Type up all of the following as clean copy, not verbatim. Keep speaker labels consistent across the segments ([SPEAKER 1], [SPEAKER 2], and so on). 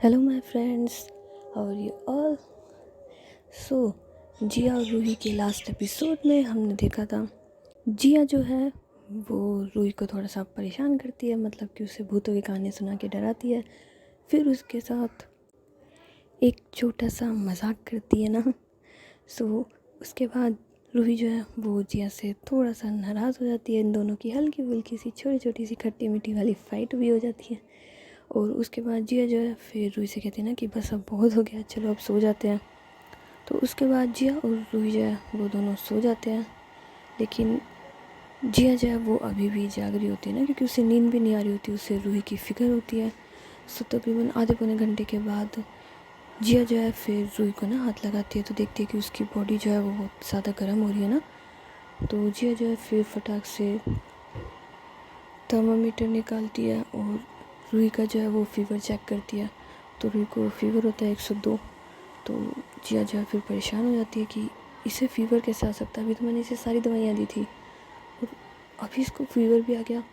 [SPEAKER 1] Hello my friends, और you all. सो जिया और रूही के लास्ट एपिसोड में हमने देखा था जिया जो है वो रूही को थोड़ा सा परेशान करती है, मतलब कि उसे भूतों की कहानी सुना के डराती है। फिर उसके साथ एक छोटा सा मजाक करती है ना। सो उसके बाद रूही जो है वो जिया से थोड़ा सा नाराज़ हो जाती है। इन दोनों की हल्की फुल्की सी छोटी छोटी सी खट्टी मीठी वाली फ़ाइट भी हो जाती है। और उसके बाद जिया जो है फिर रूही से कहती है ना कि बस अब बहुत हो गया, चलो अब सो जाते हैं। तो उसके बाद जिया और रूही जो है वो दोनों सो जाते हैं। लेकिन जिया जो है वो अभी भी जाग रही होती है ना, क्योंकि उसे नींद भी नहीं आ रही होती, उसे रूही की फ़िक्र होती है। सो तकरीबन आधे पौने घंटे के बाद जिया जो है फिर रूही को ना हाथ लगाती है, तो देखती है कि उसकी बॉडी जो है वो बहुत ज़्यादा गर्म हो रही है ना। तो जिया जो है फिर फटाक से थर्मामीटर निकालती है और रूही का जो है वो फ़ीवर चेक करती है। तो रूही को फ़ीवर होता है 102। तो जिया जो है फिर परेशान हो जाती है कि इसे फ़ीवर कैसे आ सकता है, अभी तो मैंने इसे सारी दवाइयाँ दी थी और अभी इसको फ़ीवर भी आ गया।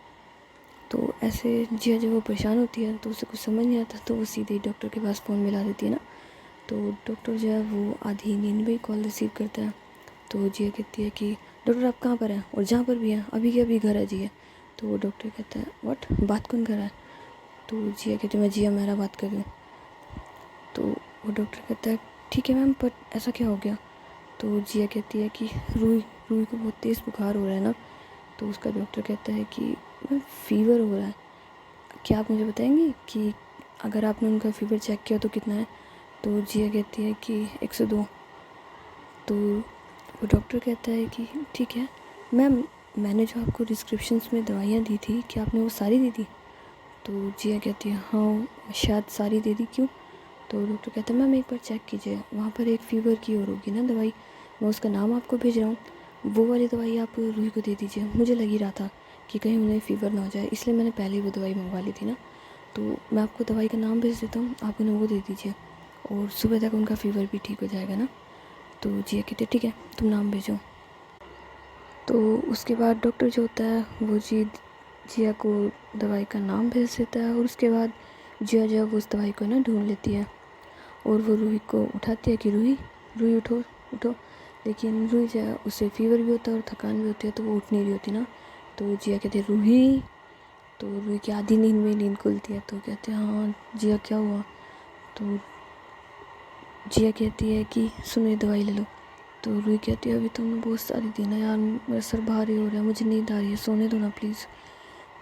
[SPEAKER 1] तो ऐसे जिया जो वो परेशान होती है, तो उसे कुछ समझ नहीं आता, तो वो सीधे ही डॉक्टर के पास फ़ोन मिला देती है ना। तो डॉक्टर जो है वो आधी नींद में ही कॉल रिसीव करता है। तो जिया कहती है कि डॉक्टर आप कहाँ पर हैं, और जहाँ पर भी हैं अभी के अभी घर है जिया। तो डॉक्टर कहता है व्हाट, बात कौन कर रहा है। तो जिया कहती है मैं जिया मेहरा बात कर रही हूँ। तो वो डॉक्टर कहता है ठीक है मैम, पर ऐसा क्या हो गया। तो जिया कहती है कि रूही रूही को बहुत तेज़ बुखार हो रहा है ना। तो उसका डॉक्टर कहता है कि मैम फ़ीवर हो रहा है, क्या आप मुझे बताएंगी कि अगर आपने उनका फ़ीवर चेक किया तो कितना है। तो जिया कहती है कि 102। तो वो डॉक्टर कहता है कि ठीक है मैम, मैंने जो आपको डिस्क्रिप्शंस में दवाइयाँ दी थी क्या आपने वो सारी दी थी। तो जिया कहती है हाँ शायद सारी दे दी, क्यों। तो डॉक्टर कहता है मैम एक बार चेक कीजिए, वहाँ पर एक फ़ीवर की और होगी ना दवाई, मैं उसका नाम आपको भेज रहा हूँ, वो वाली दवाई आप रूही को दे दीजिए। मुझे लग ही रहा था कि कहीं उन्हें फ़ीवर ना हो जाए, इसलिए मैंने पहले ही वो दवाई मंगवा ली थी ना। तो मैं आपको दवाई का नाम भेज देता हूँ, आप उन्हें वो दे दीजिए और सुबह तक उनका फ़ीवर भी ठीक हो जाएगा ना। तो जिया कहते ठीक है तुम नाम भेजो। तो उसके बाद डॉक्टर जो होता है वो जिया को दवाई का नाम भेज देता है। और उसके बाद जिया जो है वो उस दवाई को ना ढूंढ लेती है और वो रूही को उठाती है कि रूही रूही उठो उठो। लेकिन रूही जो है उसे फ़ीवर भी होता है और थकान भी होती है, तो वो उठ नहीं रही होती ना। तो जिया कहती है रूही। तो रूही की आधी नींद में नींद खुलती है, तो कहते हैं हाँ जिया क्या हुआ। तो जिया कहती है कि सुनो ये दवाई ले लो। तो रूही कहती है अभी तुमने बहुत सारी दी ना यार, मेरा सर भारी हो रहा है, मुझे नींद आ रही है, सोने दो ना प्लीज़।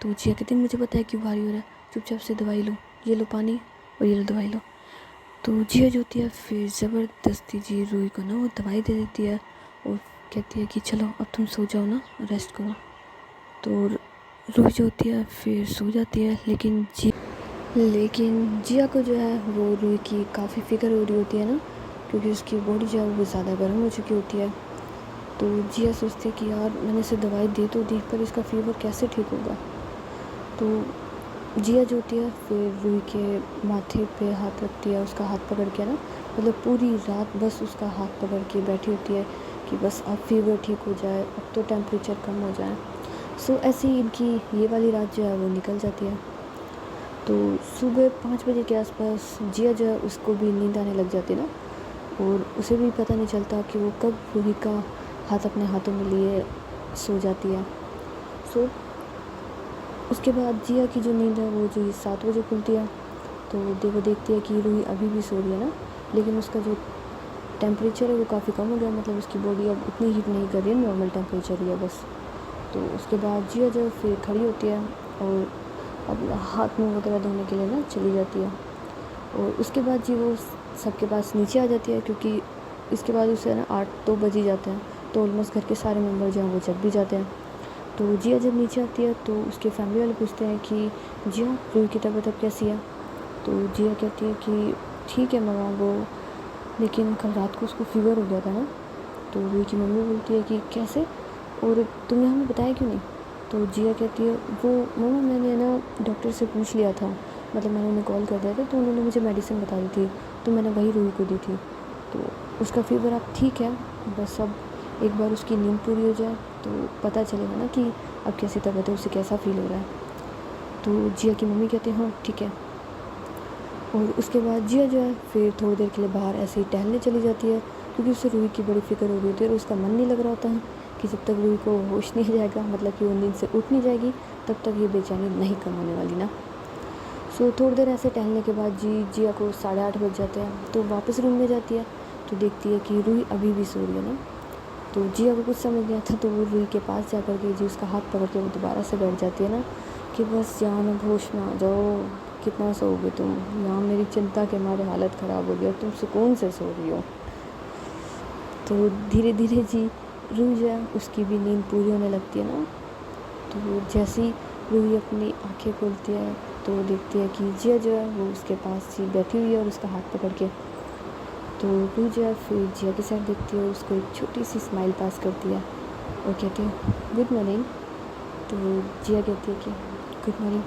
[SPEAKER 1] तो जिया कहती है मुझे पता है क्यों भारी हो रहा है, चुपचाप से दवाई लो, ये लो पानी और ये लो दवाई लो। तो जिया जो होती है फिर ज़बरदस्ती जी रूही को ना वो दवाई दे देती है और कहती है कि चलो अब तुम सो जाओ ना, रेस्ट करो। तो रूही जो होती है फिर सो जाती है। लेकिन जिया को जो है वो रूही की काफ़ी फ़िक्र हो रही होती है ना, क्योंकि उसकी बॉडी जो है वो ज़्यादा गर्म हो चुकी होती है। तो जिया सोचती है कि यार मैंने इसे दवाई दे तो दी, पर इसका फ़ीवर कैसे ठीक होगा। तो जिया जो होती है फिर रूही के माथे पे हाथ रखती है, उसका हाथ पकड़ के ना, मतलब पूरी रात बस उसका हाथ पकड़ के बैठी होती है कि बस अब फ़ीवर ठीक हो जाए, अब तो टेम्परेचर कम हो जाए। सो ऐसे ही इनकी ये वाली रात जो है वो निकल जाती है। तो सुबह 5 बजे के आसपास जिया जो है उसको भी नींद आने लग जाती है ना, और उसे भी पता नहीं चलता कि वो कब रूही का हाथ अपने हाथों में लिए सो जाती है। सो उसके बाद जिया की जो नींद है वो जो 7 बजे खुलती है। तो वो देखती है कि रूही अभी भी सो रही है ना, लेकिन उसका जो टेम्परेचर है वो काफ़ी कम हो गया, मतलब उसकी बॉडी अब उतनी हीट नहीं कर रही है, नॉर्मल टेम्परेचर ही है बस। तो उसके बाद जिया जो फिर खड़ी होती है और अब हाथ मुँह वगैरह धोने के लिए ना चली जाती है। और उसके बाद जी वो सबके पास नीचे आ जाती है, क्योंकि इसके बाद उसे ना 8 तो बज ही जाते हैं, तो ऑलमोस्ट घर के सारे मेम्बर जो हैं वो जग भी जाते हैं। तो जिया जब नीचे आती है तो उसके फैमिली वाले पूछते हैं कि जिया रूही की तबीयत अब कैसी है। तो जिया कहती है कि ठीक है मम्मा, वो लेकिन कल रात को उसको फ़ीवर हो गया था ना। तो रूही की मम्मी बोलती है कि कैसे, और तुमने हमें बताया क्यों नहीं। तो जिया कहती है वो मम्मा मैंने ना डॉक्टर से पूछ लिया था, मतलब मैंने उन्हें कॉल कर दिया था, तो उन्होंने मुझे मेडिसिन बता दी थी, तो मैंने वही रूही को दी थी। तो उसका फ़ीवर अब ठीक है, बस अब एक बार उसकी नींद पूरी हो जाए तो पता चलेगा ना कि अब कैसी तबीयत है, उसे कैसा फ़ील हो रहा है। तो जिया की मम्मी कहती है हाँ ठीक है। और उसके बाद जिया जो है फिर थोड़ी देर के लिए बाहर ऐसे ही टहलने चली जाती है, क्योंकि उसे रूही की बड़ी फिक्र हो रही होती है और उसका मन नहीं लग रहा होता है कि जब तक रूही को होश नहीं जाएगा, मतलब कि वो नींद से उठ नहीं जाएगी, तब तक ये बेचैनी नहीं कम होने वाली ना। सो थोड़ी देर ऐसे टहलने के बाद जिया को 8:30 बज जाते हैं, तो वापस रूम में जाती है तो देखती है कि रूही अभी भी सो रही है ना। तो जिया को कुछ समझ नहीं आता, तो वो रूही के पास जा कर के जी उसका हाथ पकड़ के वो दोबारा से बैठ जाती है ना कि बस जान अब होश में आ जाओ, कितना सोओगे तुम, यहाँ मेरी चिंता के मारे हालत ख़राब हो गई और तुम सुकून से सो रही हो। तो धीरे धीरे जी रूही जो है उसकी भी नींद पूरी होने लगती है ना। तो जैसे ही रूही अपनी आंखें खोलती है तो वो देखती है कि जिया जो है वो उसके पास ही बैठी हुई है और उसका हाथ पकड़ के। तो रूही जो है फिर जिया के साथ देखती है और उसको एक छोटी सी स्माइल पास करती है और कहती है गुड मॉर्निंग। तो जिया कहती है कि गुड मॉर्निंग।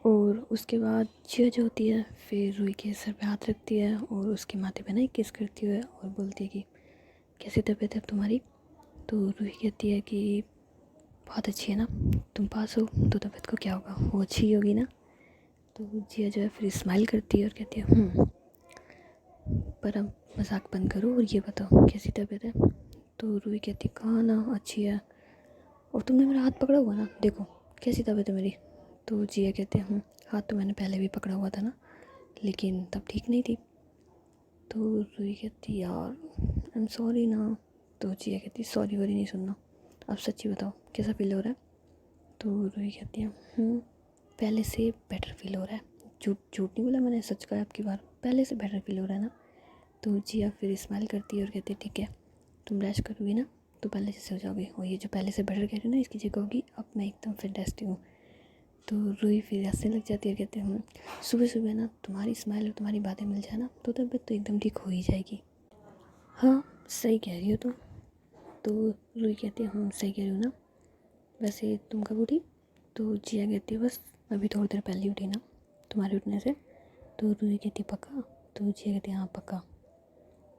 [SPEAKER 1] और उसके बाद जिया जो होती है फिर रूही के सर पे हाथ रखती है और उसके माथे पे ना एक किस करती हुई और बोलती है कि कैसी तबीयत है तुम्हारी। तो रूही कहती है कि बहुत अच्छी है ना, तुम पास हो तो तबीयत को क्या होगा, वो अच्छी होगी ना। तो जिया जो है फिर स्माइल करती है और कहती है पर अब मजाक बंद करो और ये बताओ कैसी तबीयत है। तो रूही कहती है कहाँ ना अच्छी है, और तुमने मेरा हाथ पकड़ा हुआ ना, देखो कैसी तबीयत है मेरी। तो जिया कहते हैं हाथ तो मैंने पहले भी पकड़ा हुआ था ना, लेकिन तब ठीक नहीं थी। तो रूही कहती यार आई एम सॉरी ना। तो जिया कहती सॉरी वॉरी नहीं सुनना, अब सच्ची बताओ कैसा फील हो रहा है। तो रूही कहती है पहले से बेटर फील हो रहा है, झूठ झूठ नहीं बोला मैंने, सच कहा आपकी बार, पहले से बेटर फील हो रहा है ना। तो जिया फिर स्माइल करती है और कहती है ठीक है तुम रेस्ट करोगी ना तो पहले से हो जाओगे, और ये जो पहले से बेटर कह रही हो ना इसकी जगह होगी अब मैं एकदम फैंटास्टिक हूँ। तो रूही फिर हंसने लग जाती है और कहते हैं सुबह सुबह ना तुम्हारी स्माइल और तुम्हारी बातें मिल जाए ना तो तबीयत तो एकदम ठीक हो ही जाएगी। हाँ सही कह रही हो तुम। तो रूही कहती है सही कह रही हो ना, वैसे तुम कब उठी। तो जिया कहती है बस अभी थोड़ी देर पहले उठी ना तुम्हारे उठने से। तो रूही कहती है पक्का। तो जिया कहती है हाँ पक्का।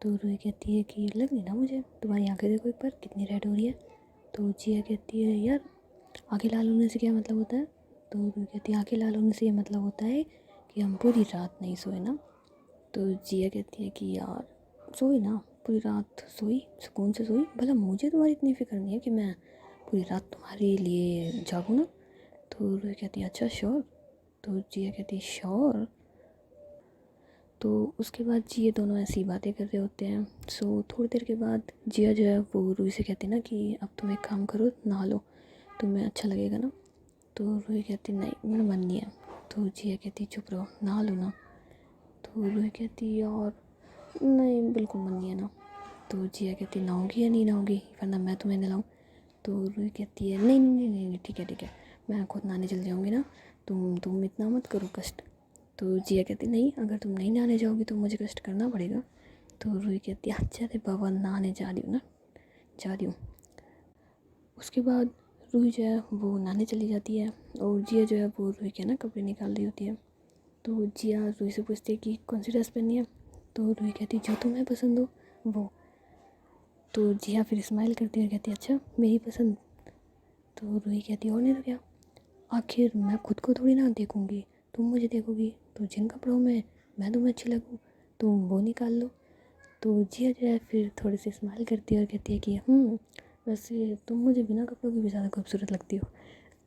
[SPEAKER 1] तो रूही कहती है कि लग नहीं ना मुझे, तुम्हारी आंखें देखो एक बार कितनी रेड हो रही है। तो जिया कहती है यार आंखें लाल होने से क्या मतलब होता है। तो रूही कहती है आंखें लाल होने से ये मतलब होता है कि हम पूरी रात नहीं सोए ना। तो जिया कहती है कि यार सोई ना, पूरी रात सोई, सुकून से सोई, भला मुझे तुम्हारी इतनी फिक्र नहीं है कि मैं पूरी रात तुम्हारे लिए जागूँ ना। तो रूही कहती है अच्छा श्योर। तो जिया कहती है श्योर। तो उसके बाद जी ये दोनों ऐसी बातें कर रहे होते हैं। सो थोड़ी देर के बाद जिया जो है वो रूही से कहती है ना कि अब तुम एक काम करो नहा लो, तुम्हें अच्छा लगेगा ना। तो रूही कहती नहीं मेरा मन नहीं है। तो जिया कहती चुप रहो नहा लो ना। तो रूही कहती यार नहीं बिल्कुल मन नहीं है ना। तो जिया कहती नहाओगी या नहीं नहाओगी वरना मैं तुम्हें नहलाऊँ। तो रूही कहती है नहीं नहीं नहीं नहीं ठीक है मैं खुद नहाने चल जाऊँगी ना, तुम इतना मत करो कष्ट। तो जिया कहती नहीं अगर तुम नहीं नहाने जाओगी तो मुझे कष्ट करना पड़ेगा। तो रूही कहती अच्छा रे बाबा नहाने जा रही हूँ ना, जा रही हूँ। उसके बाद रूही जो है वो नहाने चली जाती है और जिया जो है वो रूही के ना कपड़े निकाल रही होती है। तो जिया रूही से पूछती है कि कौन सी ड्रेस पहननी है। तो रूही कहती जो तुम्हें पसंद हो वो। तो जिया फिर स्माइल करती है और कहती अच्छा मेरी पसंद। तो रूही कहती और नहीं तो क्या, आखिर मैं खुद को थोड़ी ना देखूँगी, तुम मुझे देखोगी, तो जिन कपड़ों में मैं तुम्हें अच्छी लगूँ तुम वो निकाल लो। तो जिया जो है फिर थोड़ी सी स्माइल करती है और कहती है कि वैसे तुम मुझे बिना कपड़ों के भी ज़्यादा खूबसूरत लगती हो।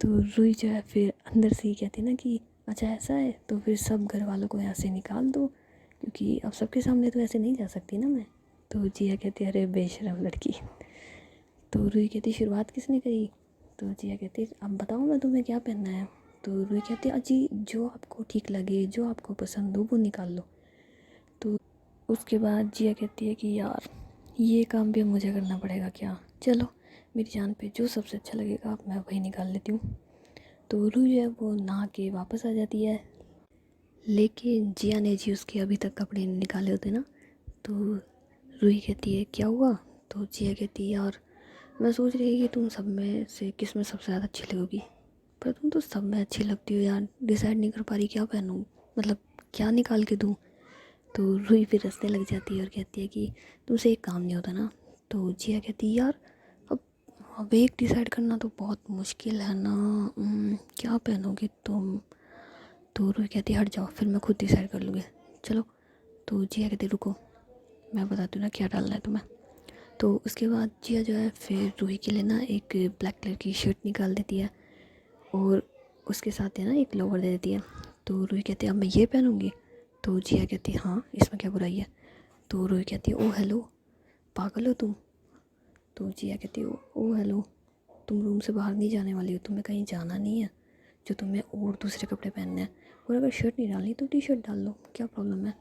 [SPEAKER 1] तो रूही जो है फिर अंदर से ही कहती है ना कि अच्छा ऐसा है तो फिर सब घर वालों को यहाँ से निकाल दो, क्योंकि अब सबके सामने तो ऐसे नहीं जा सकती ना मैं। तो जिया कहती है अरे बेशरम लड़की। तो रूही कहती शुरुआत किसने करी। तो जिया कहती अब बताओ ना तुम्हें क्या पहनना है। तो रूही कहती अजी जो आपको ठीक लगे जो आपको पसंद हो वो निकाल लो। तो उसके बाद जिया कहती है कि यार ये काम भी मुझे करना पड़ेगा क्या, चलो मेरी जान पे जो सबसे अच्छा लगेगा मैं वही निकाल लेती हूँ। तो रूही जो है वो नहा के वापस आ जाती है, लेकिन जिया ने जी उसके अभी तक कपड़े नहीं निकाले होते ना। तो रूही कहती है क्या हुआ। तो जिया कहती है यार मैं सोच रही कि तुम सब में से किस में सबसे ज़्यादा अच्छी लगोगी, पर तुम तो सब में अच्छी लगती हो यार, डिसाइड नहीं कर पा रही क्या पहनूं, मतलब क्या निकाल के दूं। तो रूही फिर हंसने लग जाती है और कहती है कि तुमसे एक काम नहीं होता ना। तो जिया कहती है यार अब अब एक डिसाइड करना तो बहुत मुश्किल है ना, क्या पहनोगे तुम। तो रूही कहती हट जाओ, फिर मैं खुद डिसाइड कर लूँगी, चलो। तो जिया कहती रुको, मैं बताती हूँ ना क्या डालना है तुम्हें। तो उसके बाद जिया जो है फिर रूही के लिए ना एक ब्लैक कलर की शर्ट निकाल देती है और उसके साथ है ना एक लोवर दे देती है। तो रूही कहती है अब मैं ये पहनूँगी। तो जिया कहती है हाँ, इसमें क्या बुराई है। तो रूही कहती है ओ हेलो, पागल हो तुम। तो जिया कहती है ओ हेलो, तुम रूम से बाहर नहीं जाने वाली हो, तुम्हें कहीं जाना नहीं है जो तुम्हें और दूसरे कपड़े पहनने हैं, और अगर शर्ट नहीं डालनी तो टी शर्ट डाल लो, क्या प्रॉब्लम है।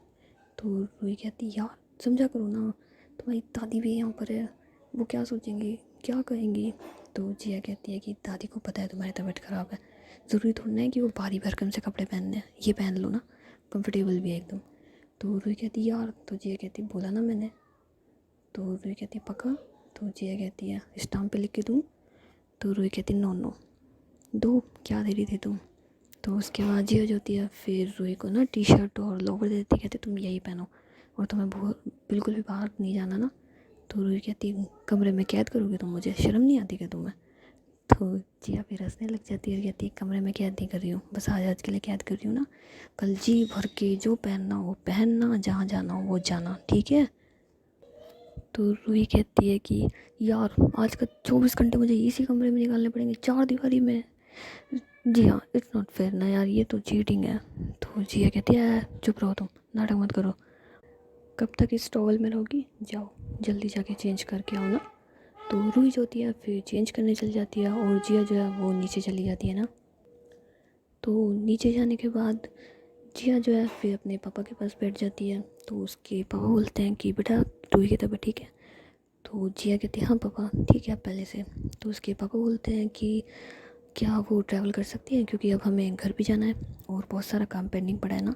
[SPEAKER 1] तो रूही कहती यार समझा करो ना, तुम्हारी दादी भी यहाँ पर है, वो क्या सोचेंगी, क्या कहेंगी। तो जिया कहती है कि दादी को पता है तुम्हारी तबीयत ख़राब है, ज़रूरी थोड़ा ना है कि वो भारी भरकम से कपड़े पहनने हैं, ये पहन लो ना, कंफर्टेबल भी है एकदम। तो रूही कहती यार, तो जिया कहती बोला ना मैंने। तो रूही कहती पक्का। तो जिया कहती है स्टाम्प पे लिख के दूँ। तो रूही कहती नो नो, दो, क्या दे रही थी तुम। तो उसके बाद जिया जो होती है फिर रूही को ना टी शर्ट और लोवर दे देती, कहते तुम यही पहनो और तुम्हें बिल्कुल भी बाहर नहीं जाना ना। तो रूही कहती कमरे में कैद करोगे तुम मुझे, शर्म नहीं आती क्या तुम्हें। तो जिया फिर हंसने लग जाती है और कहती है कमरे में कैद नहीं कर रही हूँ, बस आज के लिए कैद कर रही हूँ ना, कल जी भर के जो पहनना हो पहनना, जहाँ जाना हो वो जाना, ठीक है। तो रूही कहती है कि यार आज का 24 घंटे मुझे इसी कमरे में निकालने पड़ेंगे, चार दीवारी में। जी हाँ, इट्स नॉट फेयर ना यार, ये तो चीटिंग है। तो जिया कहती है चुप रहो तुम, नाटक मत करो, कब तक इस टॉवल में रहोगी, जाओ जल्दी जाके चेंज करके आओ ना। तो रूही जो होती है फिर चेंज करने चली जाती है और जिया जो है वो नीचे चली जाती है ना। तो नीचे जाने के बाद जिया जो है फिर अपने पापा के पास बैठ जाती है। तो उसके पापा बोलते हैं कि बेटा रूही की तबीयत ठीक है। तो जिया कहती है हाँ पापा ठीक है, आप पहले से। तो उसके पापा बोलते हैं कि क्या वो ट्रैवल कर सकती है, क्योंकि अब हमें घर भी जाना है और बहुत सारा काम पेंडिंग पड़ा है ना।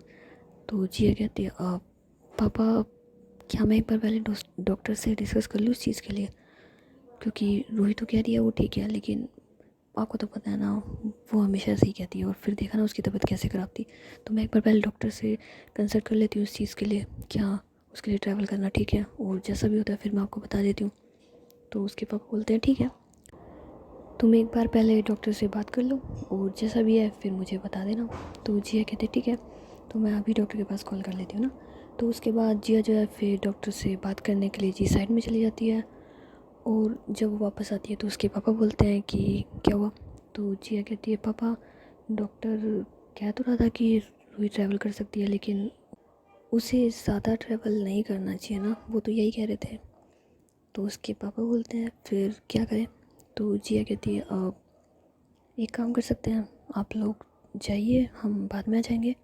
[SPEAKER 1] तो जिया कहती है पापा क्या मैं एक बार पहले डॉक्टर से डिस्कस कर लूँ इस चीज़ के लिए, क्योंकि रूही तो कह रही है वो ठीक है, लेकिन आपको तो पता है ना वो हमेशा ऐसे ही कहती है, और फिर देखा ना उसकी तबीयत कैसे ख़राब थी। तो मैं एक बार पहले डॉक्टर से कंसल्ट कर लेती हूँ उस चीज़ के लिए, क्या उसके लिए ट्रैवल करना ठीक है, और जैसा भी होता है फिर मैं आपको बता देती हूँ। तो उसके पापा बोलते हैं ठीक है, तुम एक बार पहले डॉक्टर से बात कर लो और जैसा भी है फिर मुझे बता देना। तो जिया कहते ठीक है, तो मैं अभी डॉक्टर के पास कॉल कर लेती हूँ ना। तो उसके बाद जिया जो है फिर डॉक्टर से बात करने के लिए जी साइड में चली जाती है, और जब वो वापस आती है तो उसके पापा बोलते हैं कि क्या हुआ। तो जिया कहती है पापा डॉक्टर कह तो रहा था कि रूही ट्रैवल कर सकती है, लेकिन उसे ज़्यादा ट्रैवल नहीं करना चाहिए ना, वो तो यही कह रहे थे। तो उसके पापा बोलते हैं फिर क्या करें। तो जिया कहती है एक काम कर सकते हैं, आप लोग जाइए हम बाद में आ जाएंगे।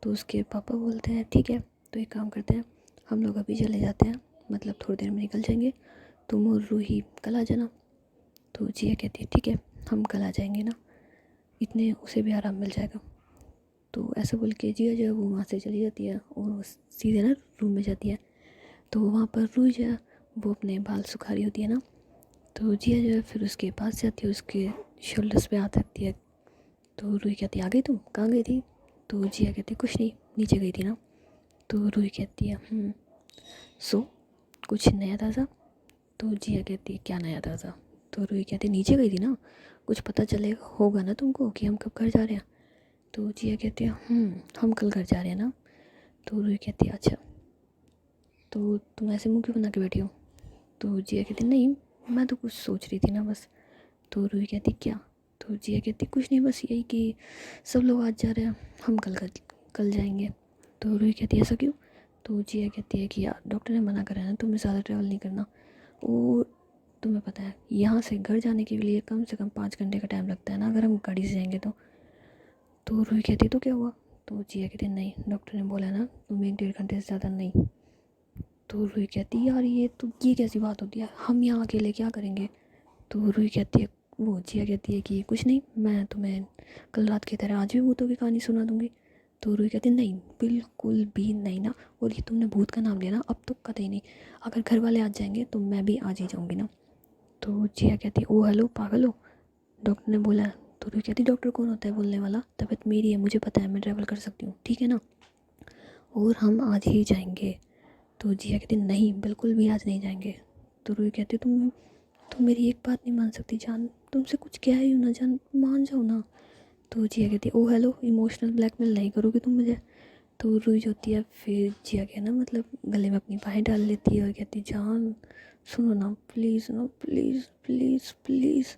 [SPEAKER 1] तो उसके पापा बोलते हैं ठीक है, तो एक काम करते हैं हम लोग अभी चले जाते हैं, मतलब थोड़ी देर में निकल जाएंगे, तुम और रूही कल आ जाना। तो जिया कहती है ठीक है हम कल आ जाएंगे ना, इतने उसे भी आराम मिल जाएगा। तो ऐसा बोल के जिया जो है वो वहाँ से चली जाती है और वो सीधे ना रूम में जाती है। तो वहाँ पर रूही जो है वो अपने बाल सुखा रही होती है ना। तो जिया जो है फिर उसके पास जाती है, उसके शोल्डर्स पे हाथ रखती है। तो रूही कहती है आ गई तुम, कहाँ गई थी। तो जिया कहती है कुछ नहीं, नीचे गई थी ना। तो रूही कहती है सो कुछ नया ताज़ा। तो जिया कहती है क्या नया ताज़ा। तो रूही कहती है नीचे गई थी ना, कुछ पता चलेगा होगा ना तुमको कि हम कब घर जा रहे हैं। तो जिया कहती है हम कल घर जा रहे हैं ना। तो रूही कहती है अच्छा, तो तुम ऐसे मुँह क्यों बना के बैठी हो। तो जिया कहती नहीं, मैं तो कुछ सोच रही थी ना बस। तो रूही कहती क्या। तो जिया कहती कुछ नहीं, बस यही कि सब लोग आज जा रहे हैं, हम कल जाएंगे। तो रूही कहती है ऐसा क्यों। तो जिया कहती है कि यार डॉक्टर ने मना करा है ना तुम्हें ज़्यादा ट्रैवल नहीं करना, और तुम्हें पता है यहाँ से घर जाने के लिए कम से कम 5 घंटे का टाइम लगता है ना अगर हम गाड़ी से जाएंगे तो। रूही कहती तो क्या हुआ। तो जिया कहती नहीं, डॉक्टर ने बोला ना तुम 1-1.5 घंटे से ज़्यादा नहीं। तो रूही कहती यार ये कैसी बात होती है, हम यहाँ अकेले क्या करेंगे। तो रूही कहती है, वो जिया कहती है कि कुछ नहीं, मैं तुम्हें कल रात की तरह आज भी भूतों की कहानी सुना दूंगी। तो रूही कहती है नहीं बिल्कुल भी नहीं ना, और ये तुमने भूत का नाम लिया ना अब तो कतई नहीं, अगर घर वाले आज जाएंगे तो मैं भी आज ही जाऊँगी ना। तो जिया कहती है ओ हेलो पागल हो, डॉक्टर ने बोला है। तो रूही कहती डॉक्टर कौन होता है बोलने वाला, तबीयत मेरी है मुझे पता है, मैं ट्रैवल कर सकती हूँ ठीक है ना, और हम आज ही जाएंगे। तो जिया कहती नहीं बिल्कुल भी आज नहीं जाएंगे। तो रूही कहती तुम मेरी एक बात नहीं मान सकती जान, तुमसे कुछ कह ही हो ना जान, मान जाओ ना। तो जिया कहती है ओ हेलो, इमोशनल ब्लैकमेल नहीं करोगी तुम मुझे। तो रुई जो होती है फिर जिया के ना मतलब गले में अपनी बाहें डाल लेती है और कहती है जान सुनो ना प्लीज़, ना प्लीज़ प्लीज़ प्लीज़।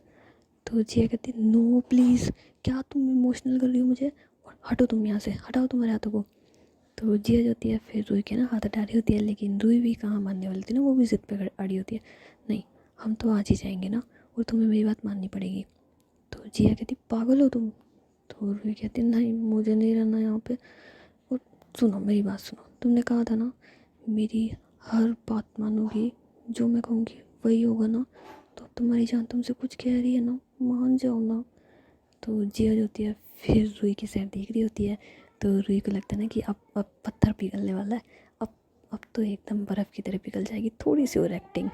[SPEAKER 1] तो जिया कहती है नो प्लीज़, क्या तुम इमोशनल कर रही हो मुझे, हटो तुम यहाँ से, हटाओ तुम्हारे हाथों को। तो जिया जो होती है फिर रुई के ना हाथ हटा रही होती है, लेकिन रुई भी कहाँ मानने वाली थी ना, वो भी ज़िद पे अड़ी होती है, नहीं हम तो आज ही जाएंगे ना और तुम्हें मेरी बात माननी पड़ेगी। तो जिया कहती पागल हो तुम। तो रुई कहती नहीं मुझे नहीं रहना यहाँ पे, और सुनो मेरी बात सुनो, तुमने कहा था ना मेरी हर बात मानोगी, जो मैं कहूँगी वही होगा ना, तो अब तुम्हारी जान तुमसे कुछ कह रही है ना, मान जाओ ना। तो जिया जो होती है फिर रुई की साइड देख रही होती है, तो रुई को लगता है ना कि अब पत्थर पिघलने वाला है, अब तो एकदम बर्फ़ की तरह पिघल जाएगी, थोड़ी सी और एक्टिंग,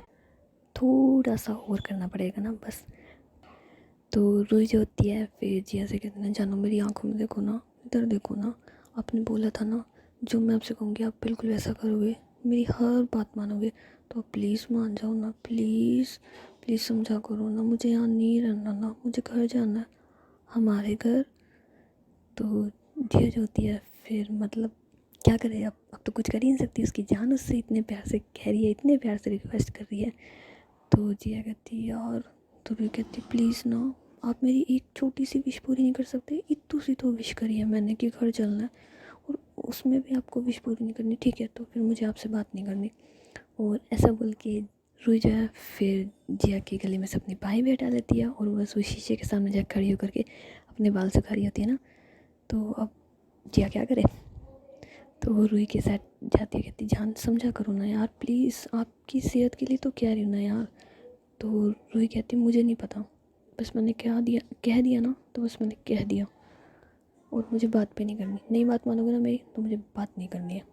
[SPEAKER 1] थोड़ा सा और करना पड़ेगा ना बस। तो रुई जो होती है फिर जिया से कहते हैं जानो मेरी आंखों में देखो ना, इधर देखो ना, आपने बोला था ना जो मैं आपसे कहूँगी आप बिल्कुल वैसा करोगे, मेरी हर बात मानोगे, तो प्लीज़ मान जाओ ना, प्लीज़ प्लीज़ समझा करो ना, मुझे यहाँ नहीं रहना ना, मुझे घर जाना है, हमारे घर। तो जिया जो होती है फिर मतलब क्या करे, अब तो कुछ कर ही नहीं सकती, उसकी जान उससे इतने प्यार से कह रही है, इतने प्यार से रिक्वेस्ट कर रही है। तो जिया कहती यार, तो भी कहती प्लीज़ ना, आप मेरी एक छोटी सी विश पूरी नहीं कर सकते, इतनी सी तो विश करी है मैंने कि घर चलना है, और उसमें भी आपको विश पूरी नहीं करनी, ठीक है तो फिर मुझे आपसे बात नहीं करनी। और ऐसा बोल के रुई जो है फिर जिया के गले में से अपनी बाहें भी हटा लेती है, और बस वो शीशे के सामने जाकर खड़ी होकर के अपने बाल सुखा रही होती है ना। तो अब जिया क्या करे, तो वो रुई के साथ जाती है, कहती जान समझा करो ना यार प्लीज़, आपकी सेहत के लिए तो कह रही हूँ ना यार। तो रुई कहती मुझे नहीं पता, बस मैंने कह दिया ना, तो बस मैंने कह दिया, और मुझे बात पे नहीं करनी, नहीं बात मानोगे ना मेरी तो मुझे बात नहीं करनी है।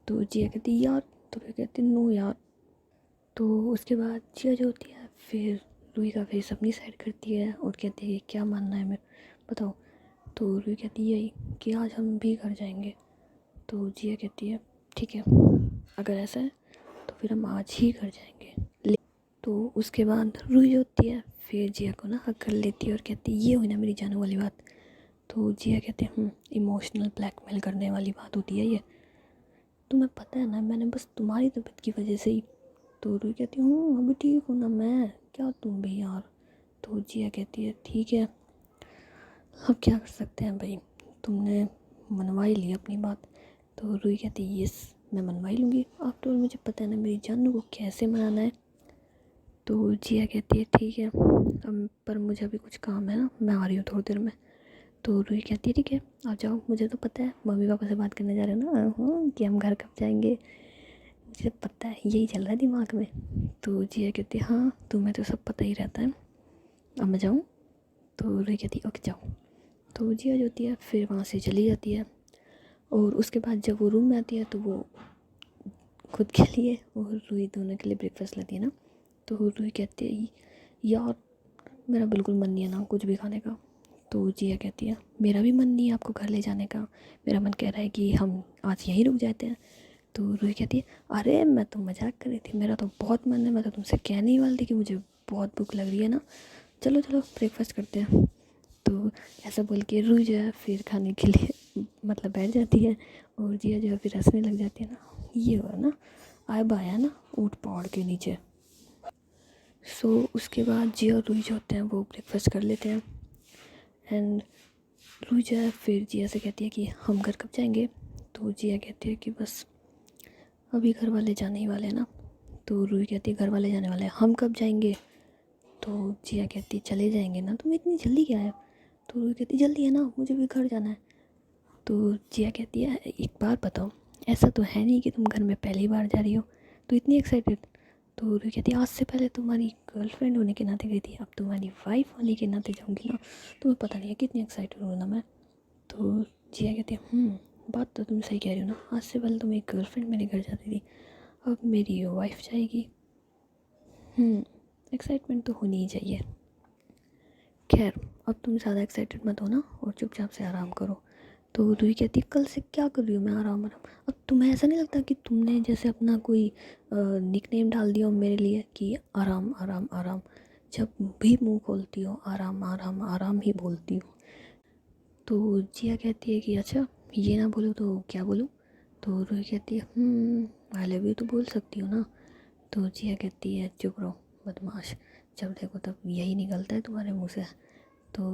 [SPEAKER 1] तो जिया कहती यार, तो फिर कहती नो यार। तो उसके बाद जिया जो होती है फिर रुई का फेस अपनी साइड करती है और कहती है क्या मानना है मेरे, बताओ। तो रुई कहती है यही कि आज हम भी घर जाएंगे। तो जिया कहती है ठीक है, अगर ऐसा है तो फिर हम आज ही घर जाएंगे। तो उसके बाद रुई होती है फिर जिया को ना हक कर लेती है और कहती है ये हुई ना मेरी जाने वाली बात। तो जिया कहते हैं इमोशनल ब्लैकमेल करने वाली बात होती है ये, तुम्हें पता है ना मैंने बस तुम्हारी तबीयत की वजह से ही। तो रुई कहती हूँ अभी ठीक हूँ ना मैं, क्या तुम भी यार। तो जिया कहती है ठीक है, अब क्या कर सकते हैं भाई, तुमने मनवा ही ली अपनी बात। तो रुई कहती है यस मैं मनवा ही लूँगी, आफ्टर ऑल मुझे पता है ना मेरी जानू को कैसे मनाना है। तो जिया कहती है ठीक है, अब पर मुझे अभी कुछ काम है ना, मैं आ रही हूँ थोड़ी देर में। तो रुई कहती है ठीक है आ जाओ, मुझे तो पता है मम्मी पापा से बात करने जा रहे हो ना, हाँ कि हम घर कब जाएंगे, मुझे पता है यही चल रहा है दिमाग में। तो जिया कहती है हाँ तुम्हें तो सब पता ही रहता है, अब मैं जाऊँ। तो रुई कहती है ओके जाओ। तो जिया जो होती है फिर वहाँ से चली जाती है, और उसके बाद जब वो रूम में आती है तो वो खुद के लिए और रुई दोनों के लिए ब्रेकफास्ट लाती है ना। तो रुई कहती है यार मेरा बिल्कुल मन नहीं है ना कुछ भी खाने का। तो जिया कहती है मेरा भी मन नहीं है आपको घर ले जाने का, मेरा मन कह रहा है कि हम आज यहीं रुक जाते हैं। तो रूही कहती है अरे मैं तो मजाक कर रही थी, मेरा तो बहुत मन है, मैं तो तुमसे कहने ही वाली थी कि मुझे बहुत भूख लग रही है ना, चलो चलो ब्रेकफास्ट करते हैं। तो ऐसा बोल के रूही जो है फिर खाने के लिए मतलब बैठ जाती है, और जिया जो है फिर हंसने लग जाती है ना, ये हुआ ना आए बाया ना ऊँट पहाड़ के नीचे। उसके बाद जिया और रूही जो होते हैं वो ब्रेकफास्ट कर लेते हैं, एंड रूही जो है फिर जिया से कहती है कि हम घर कब जाएंगे। तो जिया कहती है कि बस अभी घर वाले जाने ही वाले हैं ना। तो रूही कहती है घर वाले जाने वाले हैं हम कब जाएंगे। तो जिया कहती है चले जाएंगे ना, तुम्हें इतनी जल्दी क्या है। तो रूही कहती जल्दी है ना मुझे भी घर जाना है। तो जिया कहती है एक बात बताओ, ऐसा तो है नहीं कि तुम घर में पहली बार जा रही हो तो इतनी एक्साइटेड। तो रूही कहती है आज से पहले तुम्हारी गर्लफ्रेंड होने के नाते गई थी, अब तुम्हारी वाइफ वाली के नाते जाऊँगी ना, तुम्हें पता नहीं है कितनी एक्साइटेड हूँ ना मैं। तो जिया कहती है बात तो तुम सही कह रही हो ना, आज से पहले तो मेरी गर्लफ्रेंड मेरे घर जाती थी, अब मेरी वाइफ जाएगी। एक्साइटमेंट तो होनी ही चाहिए। खैर अब तुम ज़्यादा एक्साइटेड मत हो ना, और चुपचाप से आराम करो। तो रूही कहती कल से क्या कर रही हो मैं आराम आराम, अब तुम्हें ऐसा नहीं लगता कि तुमने जैसे अपना कोई निकनेम डाल दिया हो मेरे लिए कि आराम आराम आराम, जब भी मुंह खोलती हो आराम आराम आराम ही बोलती हो। तो जिया कहती है कि अच्छा ये ना बोलो तो क्या बोलूँ। तो रूही कहती है आई लव यू तो बोल सकती हो ना। तो जिया कहती है चुप रहो बदमाश, जब देखो तब यही निकलता है तुम्हारे मुँह से। तो